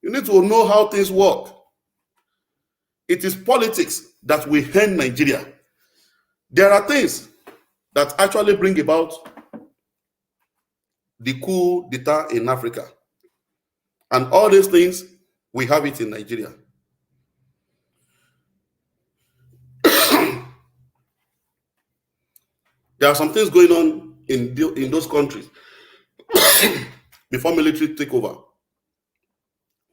You need to know how things work. It is politics that will end Nigeria. There are things that actually bring about the coup d'etat in Africa. And all these things, we have it in Nigeria. There are some things going on in those countries before military take over,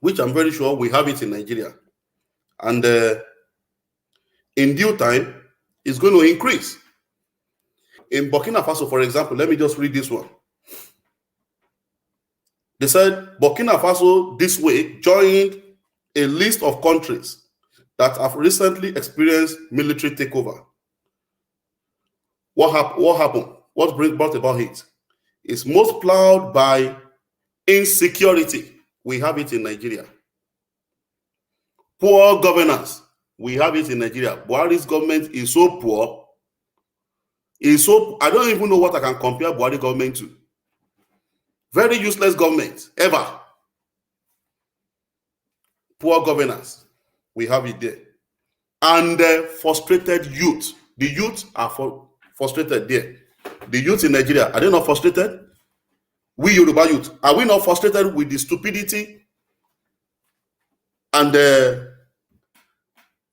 which I'm very sure we have it in Nigeria. And in due time, it's going to increase. In Burkina Faso, for example, let me just read this one. They said Burkina Faso this week joined a list of countries that have recently experienced military takeover. What happened? What brought about it? It's most plowed by insecurity. We have it in Nigeria. Poor governance. We have it in Nigeria. Buhari's government is so poor. I don't even know what I can compare Buhari government to. Very useless government, ever. Poor governance. We have it there. And frustrated youth. The youth are frustrated there. The youth in Nigeria, are they not frustrated? We Yoruba youth, are we not frustrated with the stupidity and the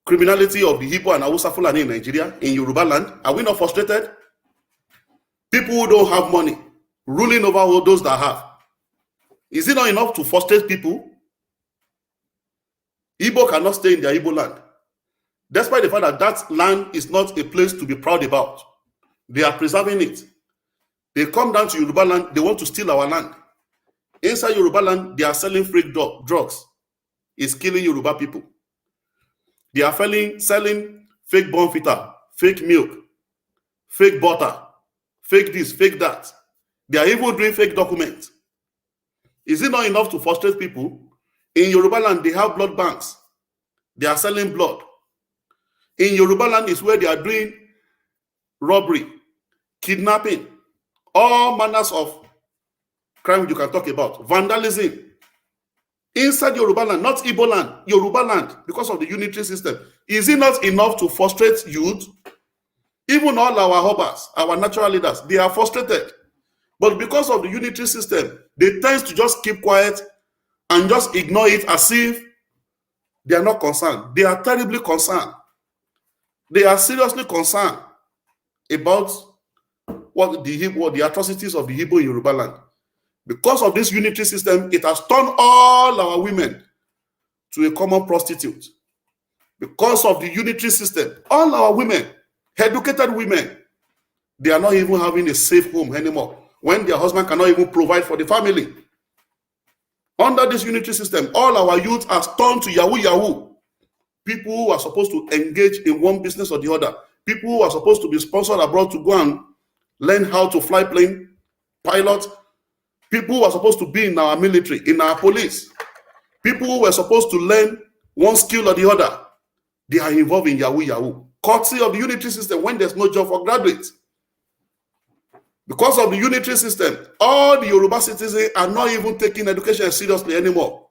criminality of the Igbo and Hausa Fulani in Nigeria, in Yoruba land? Are we not frustrated? People who don't have money ruling over all those that have. Is it not enough to frustrate people? Igbo cannot stay in their Igbo land, despite the fact that that land is not a place to be proud about. They are preserving it. They come down to Yoruba land, they want to steal our land. Inside Yoruba land, they are selling fake drugs. It's killing Yoruba people. They are selling fake bonfita, fake milk, fake butter, fake this, fake that. They are even doing fake documents. Is it not enough to frustrate people? In Yoruba land, they have blood banks. They are selling blood. In Yoruba land is where they are doing robbery, kidnapping, all manners of crime you can talk about, vandalism. Inside Yoruba land, not Igbo land, Yoruba land, because of the unitary system. Is it not enough to frustrate youth? Even all our hobas, our natural leaders, they are frustrated. But because of the unitary system, they tend to just keep quiet and just ignore it as if they are not concerned. They are terribly concerned. They are seriously concerned about what the atrocities of the Igbo in Yoruba land. Because of this unitary system, it has turned all our women to a common prostitute. Because of the unitary system, all our women, educated women, they are not even having a safe home anymore when their husband cannot even provide for the family. Under this unitary system, all our youth are turned to Yahoo. People who are supposed to engage in one business or the other. People who are supposed to be sponsored abroad to go and learn how to fly plane, pilot. People who are supposed to be in our military, in our police. People who were supposed to learn one skill or the other. They are involved in Yahoo. Courtesy of the unitary system when there's no job for graduates. Because of the unitary system, all the Yoruba citizens are not even taking education seriously anymore.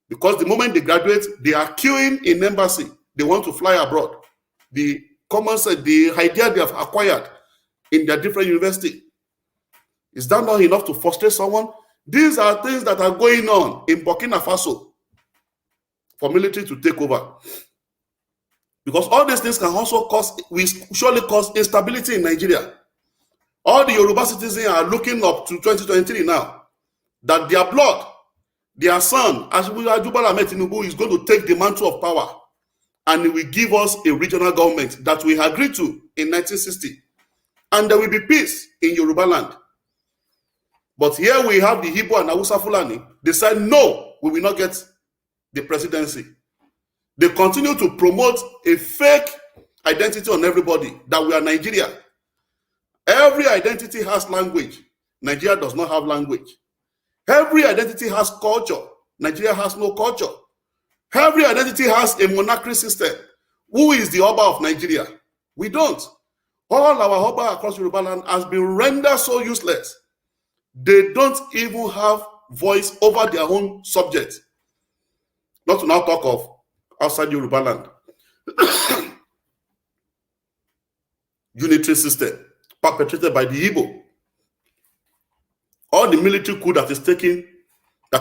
Because the moment they graduate, they are queuing in embassy. They want to fly abroad. The common sense, the idea they have acquired in their different university. Is that not enough to frustrate someone? These are things that are going on in Burkina Faso for military to take over. Because all these things can also surely cause instability in Nigeria. All the Yoruba citizens are looking up to 2023 now that their blood, their son, Ajubala Ahmed Tinubu, is going to take the mantle of power and he will give us a regional government that we agreed to in 1960. And there will be peace in Yoruba land. But here we have the Igbo and Hausa Fulani. They said, no, we will not get the presidency. They continue to promote a fake identity on everybody, that we are Nigeria. Every identity has language. Nigeria does not have language. Every identity has culture. Nigeria has no culture. Every identity has a monarchy system. Who is the Oba of Nigeria? We don't. All our Oba across Yoruba land has been rendered so useless. They don't even have voice over their own subject. Not to now talk of outside Yoruba land. Unitary system perpetrated by the Igbo. All the military coup that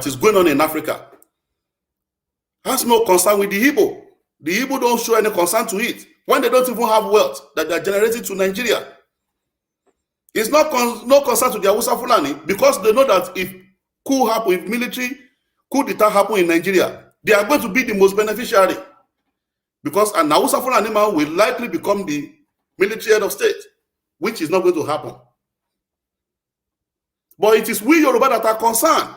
is going on in Africa has no concern with the Igbo. The Igbo don't show any concern to it when they don't even have wealth that they are generating to Nigeria. It's not no concern to the Hausa Fulani, because they know that if coup happen, if military coup d'etat happen in Nigeria, they are going to be the most beneficiary, because an Hausa Fulani man will likely become the military head of state, which is not going to happen. But it is we Yoruba that are concerned,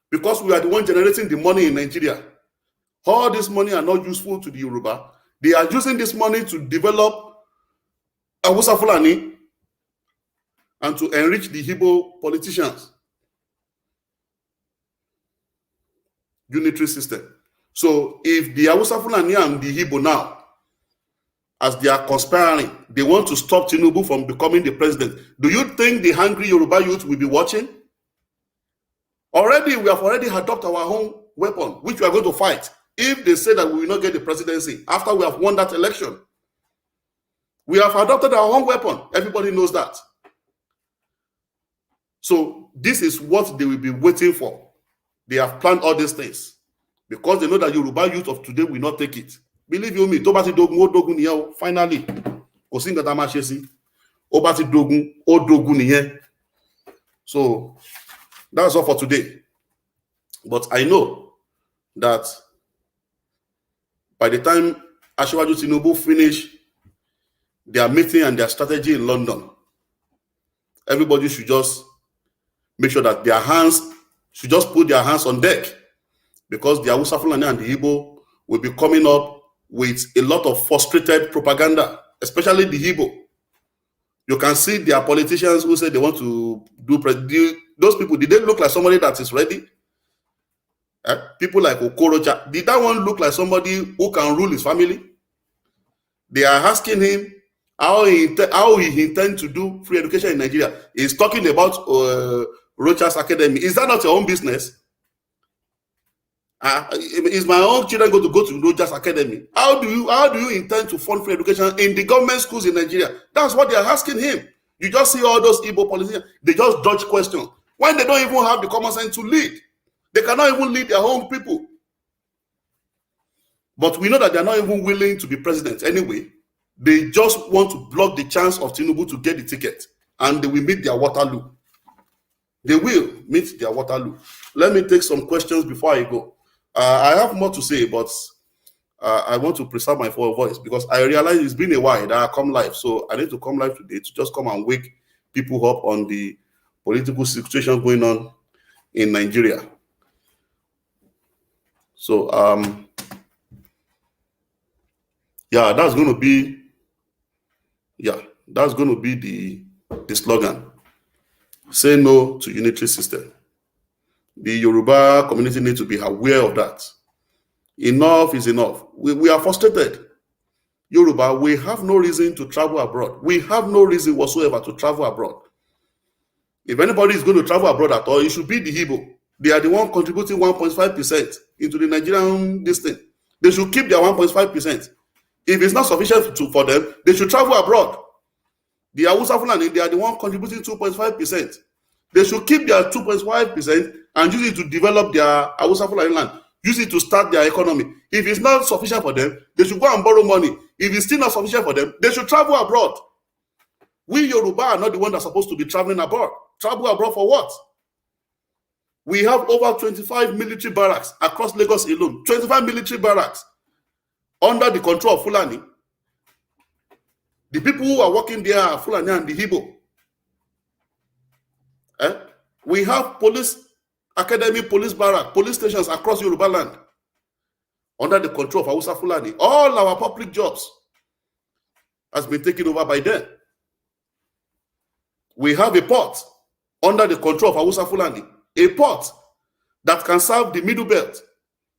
because we are the one generating the money in Nigeria. All this money are not useful to the Yoruba. They are using this money to develop Hausa Fulani and to enrich the Igbo politicians. Unitary system. So if the Hausa Fulani and the Igbo now, as they are conspiring, they want to stop Tinubu from becoming the president, do you think the hungry Yoruba youth will be watching? Already, we have already adopted our own weapon, which we are going to fight. If they say that we will not get the presidency after we have won that election, we have adopted our own weapon. Everybody knows that. So this is what they will be waiting for. They have planned all these things because they know that Yoruba youth of today will not take it. Believe you me, Tobati Dogun, Odogun niye, finally, Kosinga Tamashesi, Obati Dogun, Odogun niye. So that's all for today. But I know that by the time Asiwaju Tinubu finish their meeting and their strategy in London, everybody should just make sure that their hands should just put their hands on deck, because the Hausa Fulani and the Igbo will be coming up with a lot of frustrated propaganda, especially the Igbo. You can see their politicians who say they want to do those people, did they look like somebody that is ready? People like Okorocha, did that one look like somebody who can rule his family? They are asking him how he intends to do free education in Nigeria. He's talking about Rocha's Academy. Is that not your own business? Is my own children going to go to Rocha's Academy? How do you intend to fund free education in the government schools in Nigeria? That's what they are asking him. You just see all those Igbo politicians, they just dodge questions when they don't even have the common sense to lead. They cannot even lead their own people. But we know that they're not even willing to be president anyway. They just want to block the chance of Tinubu to get the ticket, and they will meet their Waterloo. They will meet their Waterloo. Let me take some questions before I go. I have more to say, but I want to preserve my voice because I realize it's been a while that I come live. So I need to come live today to just come and wake people up on the political situation going on in Nigeria. So, that's going to be the slogan. Say no to unitary system. The Yoruba community needs to be aware of that. Enough is enough. We are frustrated. Yoruba, we have no reason to travel abroad. We have no reason whatsoever to travel abroad. If anybody is going to travel abroad at all, it should be the Igbo. They are the one contributing 1.5% into the Nigerian thing. They should keep their 1.5%. If it's not sufficient for them, they should travel abroad. The Hausa Fulani, they are the one contributing 2.5%. They should keep their 2.5% and use it to develop their Hausa Fulani land. Use it to start their economy. If it's not sufficient for them, they should go and borrow money. If it's still not sufficient for them, they should travel abroad. We Yoruba are not the one that's supposed to be traveling abroad. Travel abroad for what? We have over 25 military barracks across Lagos alone. 25 military barracks under the control of Fulani. The people who are working there are Fulani and the Igbo. We have police academy, police barrack, police stations across Yoruba land under the control of Hausa Fulani. All our public jobs has been taken over by them. We have a port under the control of Hausa Fulani. A port that can serve the Middle Belt.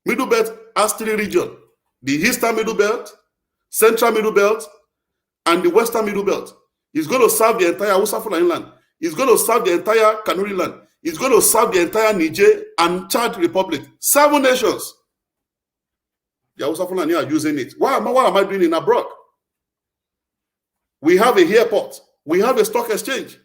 Middle Belt has 3 regions. The Eastern Middle Belt, Central Middle Belt, and the Western Middle Belt. It's going to serve the entire Hausa Fulani land. It's going to serve the entire Kanuri land. It's going to serve the entire Niger and Chad Republic. 7 nations. The Hausa Fulani are using it. What am I doing in abroad? We have a airport. We have a stock exchange.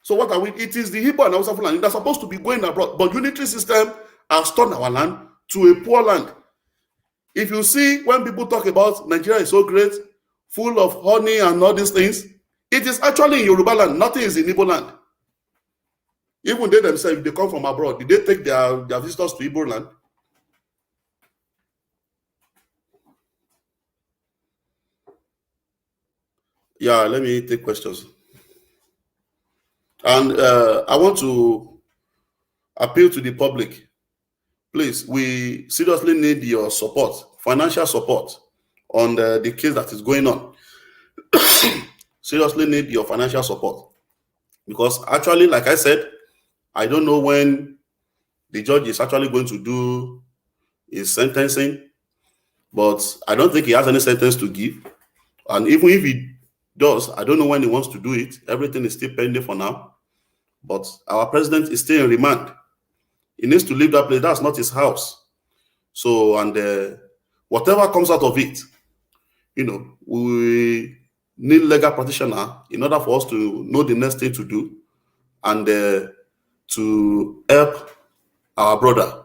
So what are we? It is the Igbo and Hausa Fulani that's supposed to be going abroad. But unitary system has turned our land to a poor land. If you see when people talk about Nigeria is so great, full of honey and all these things. It is actually in Yoruba land. Nothing is in Igbo land. Even they themselves, if they come from abroad, did they take their visitors to Igbo land? Yeah, let me take questions. And I want to appeal to the public. Please, we seriously need your support, financial support on the case that is going on. Seriously need your financial support. Because actually, like I said, I don't know when the judge is actually going to do his sentencing, but I don't think he has any sentence to give. And even if he does, I don't know when he wants to do it. Everything is still pending for now. But our president is still in remand. He needs to leave that place. That's not his house. So, and whatever comes out of it, we need legal practitioner in order for us to know the next thing to do and to help our brother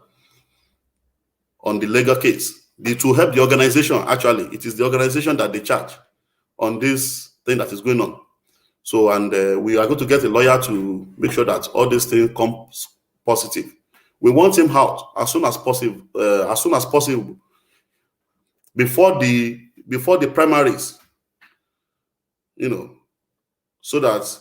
on the legal case. To help the organization, actually, it is the organization that they charge on this thing that is going on. So, and we are going to get a lawyer to make sure that all these things come positive. We want him out as soon as possible. Before the primaries, so that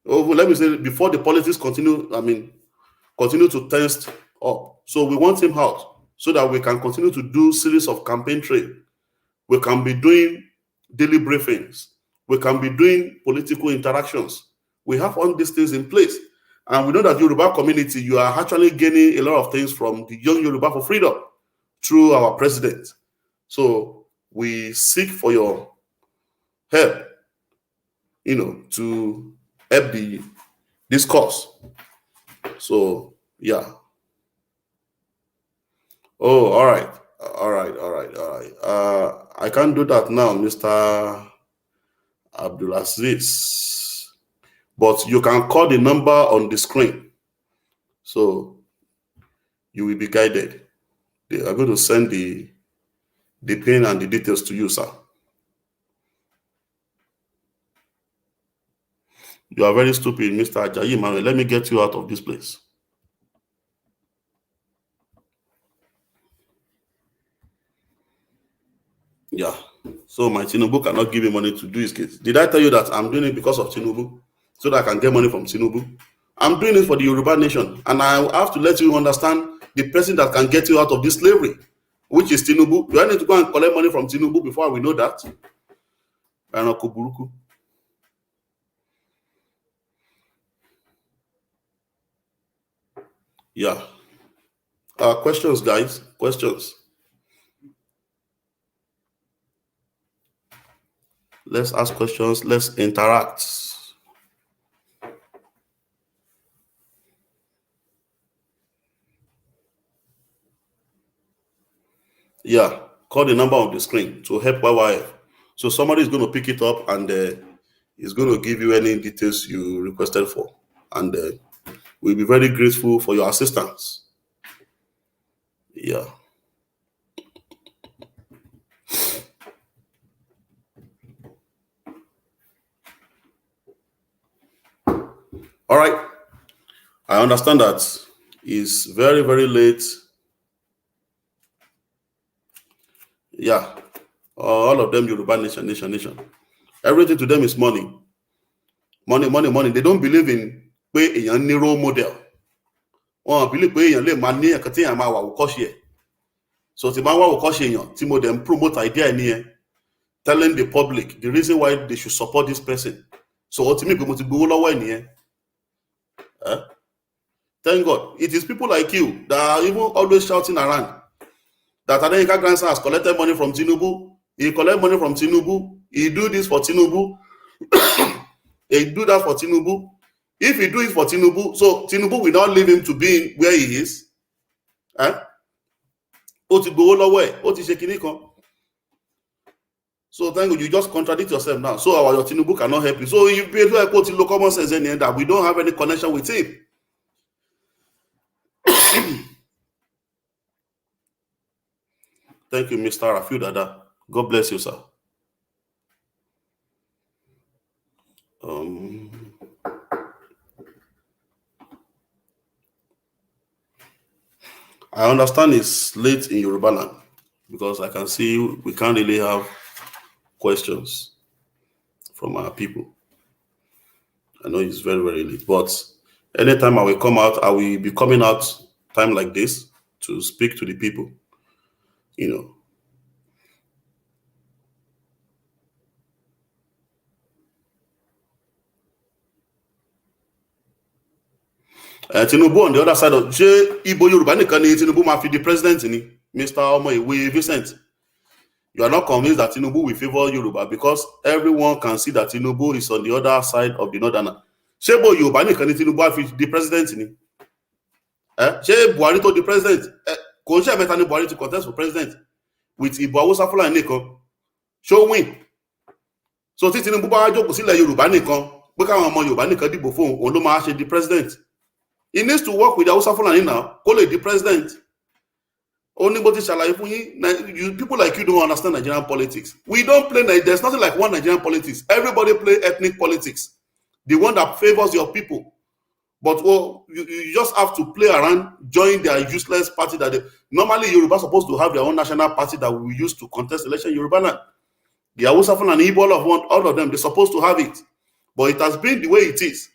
let me say before the politics continue to tense up. So we want him out so that we can continue to do series of campaign trail. We can be doing daily briefings. We can be doing political interactions. We have all these things in place. And we know that Yoruba community, you are actually gaining a lot of things from the Young Yoruba for Freedom through our president. So we seek for your help, to help this cause. So, yeah. Oh, all right. I can't do that now, Mr. Abdulaziz. But you can call the number on the screen. So you will be guided. They are going to send the pin and the details to you, sir. You are very stupid, Mr. Ajayi Manuel. Let me get you out of this place. Yeah. So my Tinubu cannot give me money to do his case. Did I tell you that I'm doing it because of Tinubu? So that I can get money from Tinubu? I'm doing it for the Yoruba nation. And I have to let you understand the person that can get you out of this slavery, which is Tinubu. Do I need to go and collect money from Tinubu before we know that? Yeah. Questions, guys? Questions? Let's ask questions. Let's interact. Yeah. Call the number on the screen to help YYF. So somebody is going to pick it up and is going to give you any details you requested for. And we'll be very grateful for your assistance. Yeah. All right. I understand that it's very, very late. Yeah. All of them Yoruba nation. Everything to them is money. Money. They don't believe in pé èèyàn ní role model. Wọ́n believe pé èèyàn lè máa ní ẹ̀kan tí èèyàn máa wà àwòkọ́ṣe ẹ̀. So tí máa wà àwòkọ́ṣe èèyàn tí mo dem promote idea ẹ̀ nìyẹn, telling the public the reason why they should support this person. So ó ti mí pé mo ti gbowó lọ́wọ́ ẹ̀ nìyẹn. Thank God. It is people like you that are even always shouting around that Adenika's grandson has collected money from Tinubu. He collect money from Tinubu. He do this for Tinubu. He do that for Tinubu. If he do it for Tinubu, so Tinubu will not leave him to be where he is. Ó ti gbowó lọ́wọ́ ẹ̀, ó ti ṣe kinní kan. So thank you. You just contradict yourself now. So your Tinubu cannot help you. So you pay to quote in common sense and that we don't have any connection with him. Thank you, Mr. Rafiu Dada. God bless you, sir. I understand it's late in Yoruba land because I can see we can't really have questions from our people. I know it's very, very late, but anytime I will come out, I will be coming out time like this to speak to the people, you know. Tinubu on the other side of Ibo Yoruba nìkan ni Tinubu máa fi di president ni, Mr. Omoiwe Vincent. You are not convinced that Tinubu will favor Yoruba because everyone can see that Tinubu is on the other side of the northerner. Ṣé Ibo Yoruba nìkan ni Tinubu á fi di president ni? Ṣé Buhari tó di president? Kò ń ṣe ẹ̀mẹ́ta ni Buhari to contest for president with Ibo Hausa Fulani nìkan. Ṣó win? So tí Tinubu bá jókòó sílẹ̀ Yorùbá nìkan, pé káwọn ọmọ Yorùbá nìkan dìbò fún òun ló máa ṣe di president. He needs to work with the Hausa Fulani now, kó lè di president. Only but ṣàlàyé fún yín, people like you don't understand Nigerian politics. We don't play, there's nothing like one Nigerian politics. Everybody play ethnic politics. The one that favors your people. But you just have to play around, join their useless party that normally Yoruba supposed to have their own national party that we use to contest election in Yoruba land. The Hausa Fulani and Igbo, all of them, they're supposed to have it. But it has been the way it is.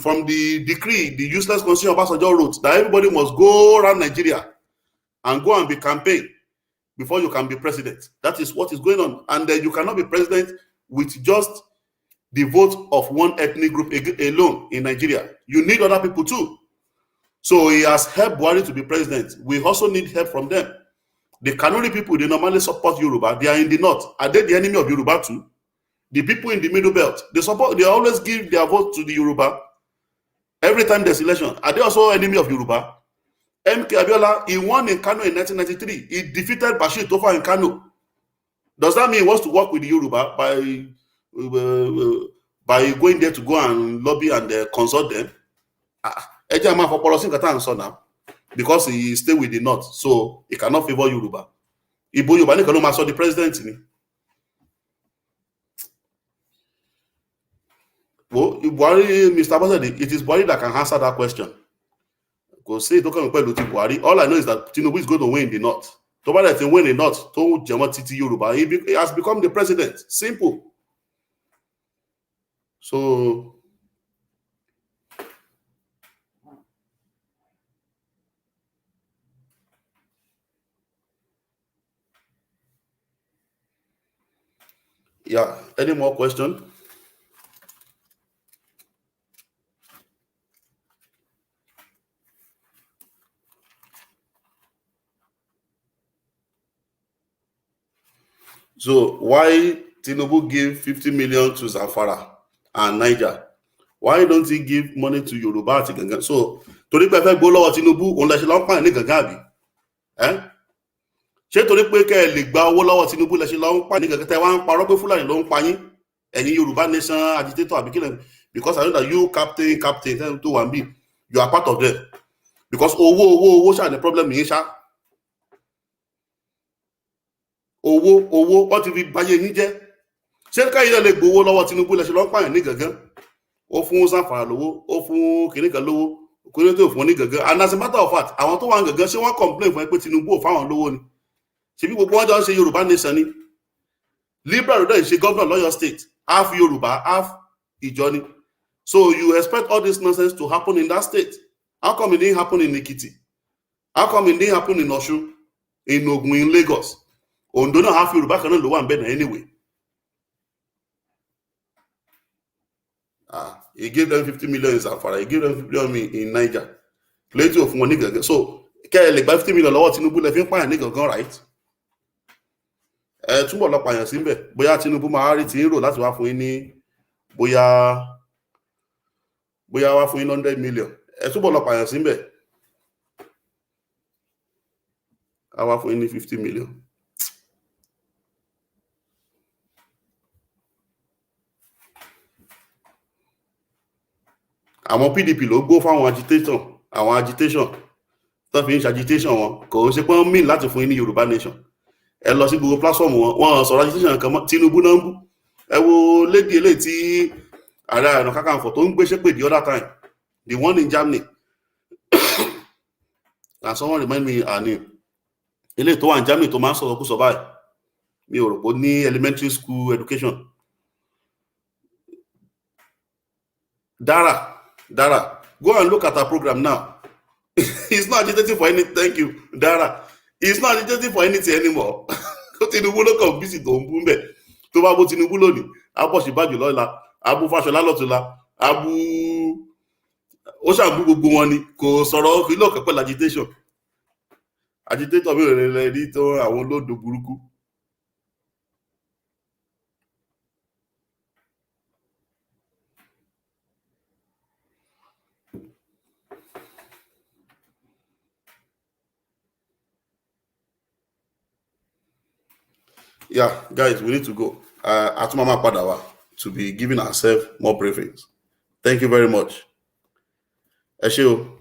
From the decree, the useless Constitution of Obasanjo wrote that everybody must go around Nigeria and go and be campaign before you can be president. That is what is going on. And then you cannot be president with just the vote of one ethnic group alone in Nigeria. You need other people too. So he has helped Buhari to be president. We also need help from them. The Kanuri people, they normally support Yoruba. They are in the north. Are they the enemy of Yoruba too? The people in the middle belt, they always give their vote to the Yoruba every time there's election. Are they also enemy of Yoruba? MK Abiola, he won in Kano in 1993. He defeated Bashir Tofa in Kano. Does that mean he wants to work with the Yoruba by going there to go and lobby and consult them? Because he stay with the north, so he cannot favor Yoruba. Ibo Yoruba nìkan ló máa sọ the president ni. Well, Buhari, Mr. Abosede, it is Buhari that can answer that question. Because say Buhari, all I know is that Tinubu is going to win in the north. Nobody that win in the north, Yoruba, he has become the president. Simple. So yeah, any more questions? So why Tinubu give 50 million to Zamfara and Niger? Why don't he give money to Yoruba? So torí pé fẹ́ gbó lọ́wọ́ Tinubu, òun lè ṣe lọ́n pààyàn ní Gangan àbí? Ṣé torí pé kẹ́ ẹ lè gba owó lọ́wọ́ Tinubu lè ṣe lọ́n pààyàn ní Gangan tẹ́ wá ń parọ́ pé Fúlàní ló ń pa yín? Ẹ̀yin Yoruba nation agitator àbí kílẹ̀? Because I know that you captain tó wà níbí, you are part of them. Because owó ṣáà ní problem yín ṣá. Owó wọ́n ti fi báyé yín jẹ́. Ṣé káyọ̀ lè gbowó lọ́wọ́ Tinubu lè ṣe lọ́n pààyàn ní Gangan? Ó fún Zamfara lówó, ó fún kìnìkan lówó, kò tó fún ní Gangan. And as a matter of fact, àwọn tó wà ní Gangan ṣé wọ́n complain fún ẹ pé Tinubu ò fáwọn lówó ni? Ṣebí gbogbo wọn jọ ń ṣe Yorùbá nation ni? Liberal rẹ̀ ṣe governor lọ́yọ̀ state, half Yoruba, half Ìjọ ni. So you expect all this nonsense to happen in that state? How come it didn't happen in Ekiti? How come it didn't happen in Osun, in Ogun, in Lagos? Ondo náà half Yoruba kan náà ló wà ń bẹ̀ náà anyway. He gave them 50 million in Zamfara. He gave them 50 million in Niger. Plenty of money. So, kẹ́ ẹ lè gba 50 million lọ́wọ́ Tinubu lẹ fi ń pààyàn ní Gangan, right? Túbọ̀ lọ pààyàn síbẹ̀. Bóyá Tinubu máa rí tí ń rò láti wá fún yín ní bóyá wá fún yín 100 million. Túbọ̀ lọ pààyàn síbẹ̀. A wá fún yín ní 50 million. Àwọn PDP ló gbó fáwọn agitation tó fi ń ṣe agitation wọn kò ń ṣe pé wọ́n mean láti fún yín ní Yorùbá nation. Ẹ lọ sí gbogbo platform wọn sọ̀rọ̀ agitation kan mọ́ Tinubu náà ń bú. Ẹ wo lady eléyìí tí Ààrẹ Ọ̀nà Kakanfò tó ń gbéṣẹ́ pè the other time, the one in Germany, and someone remind me her name. Eléyìí tó wà ní Germany tó máa ń sọ̀rọ̀ kú sọ báyìí, mi ò rò pé ó ní elementary school education. Dara, go and look at her program now. He's not agitating for anything. Thank you, Dara. He's not agitating for anything anymore. Tinubu ló kàn bísí tó ń bú mbẹ. Tó bá bó Tinubu lónìí, abọ́ Ṣìbájò lọ́la, abú Fáṣọlá lọ́tùnla, abú ó ṣàbú gbogbo wọn ni, kò sọ̀rọ̀ fi lọ́kàn pẹ̀lú agitation. Agitator mi ò rẹ̀ rí tó àwọn olódò burúkú. Yeah, guys, we need to go. Atumama Padawa to be giving ourselves more briefings. Thank you very much. Ẹ ṣé o.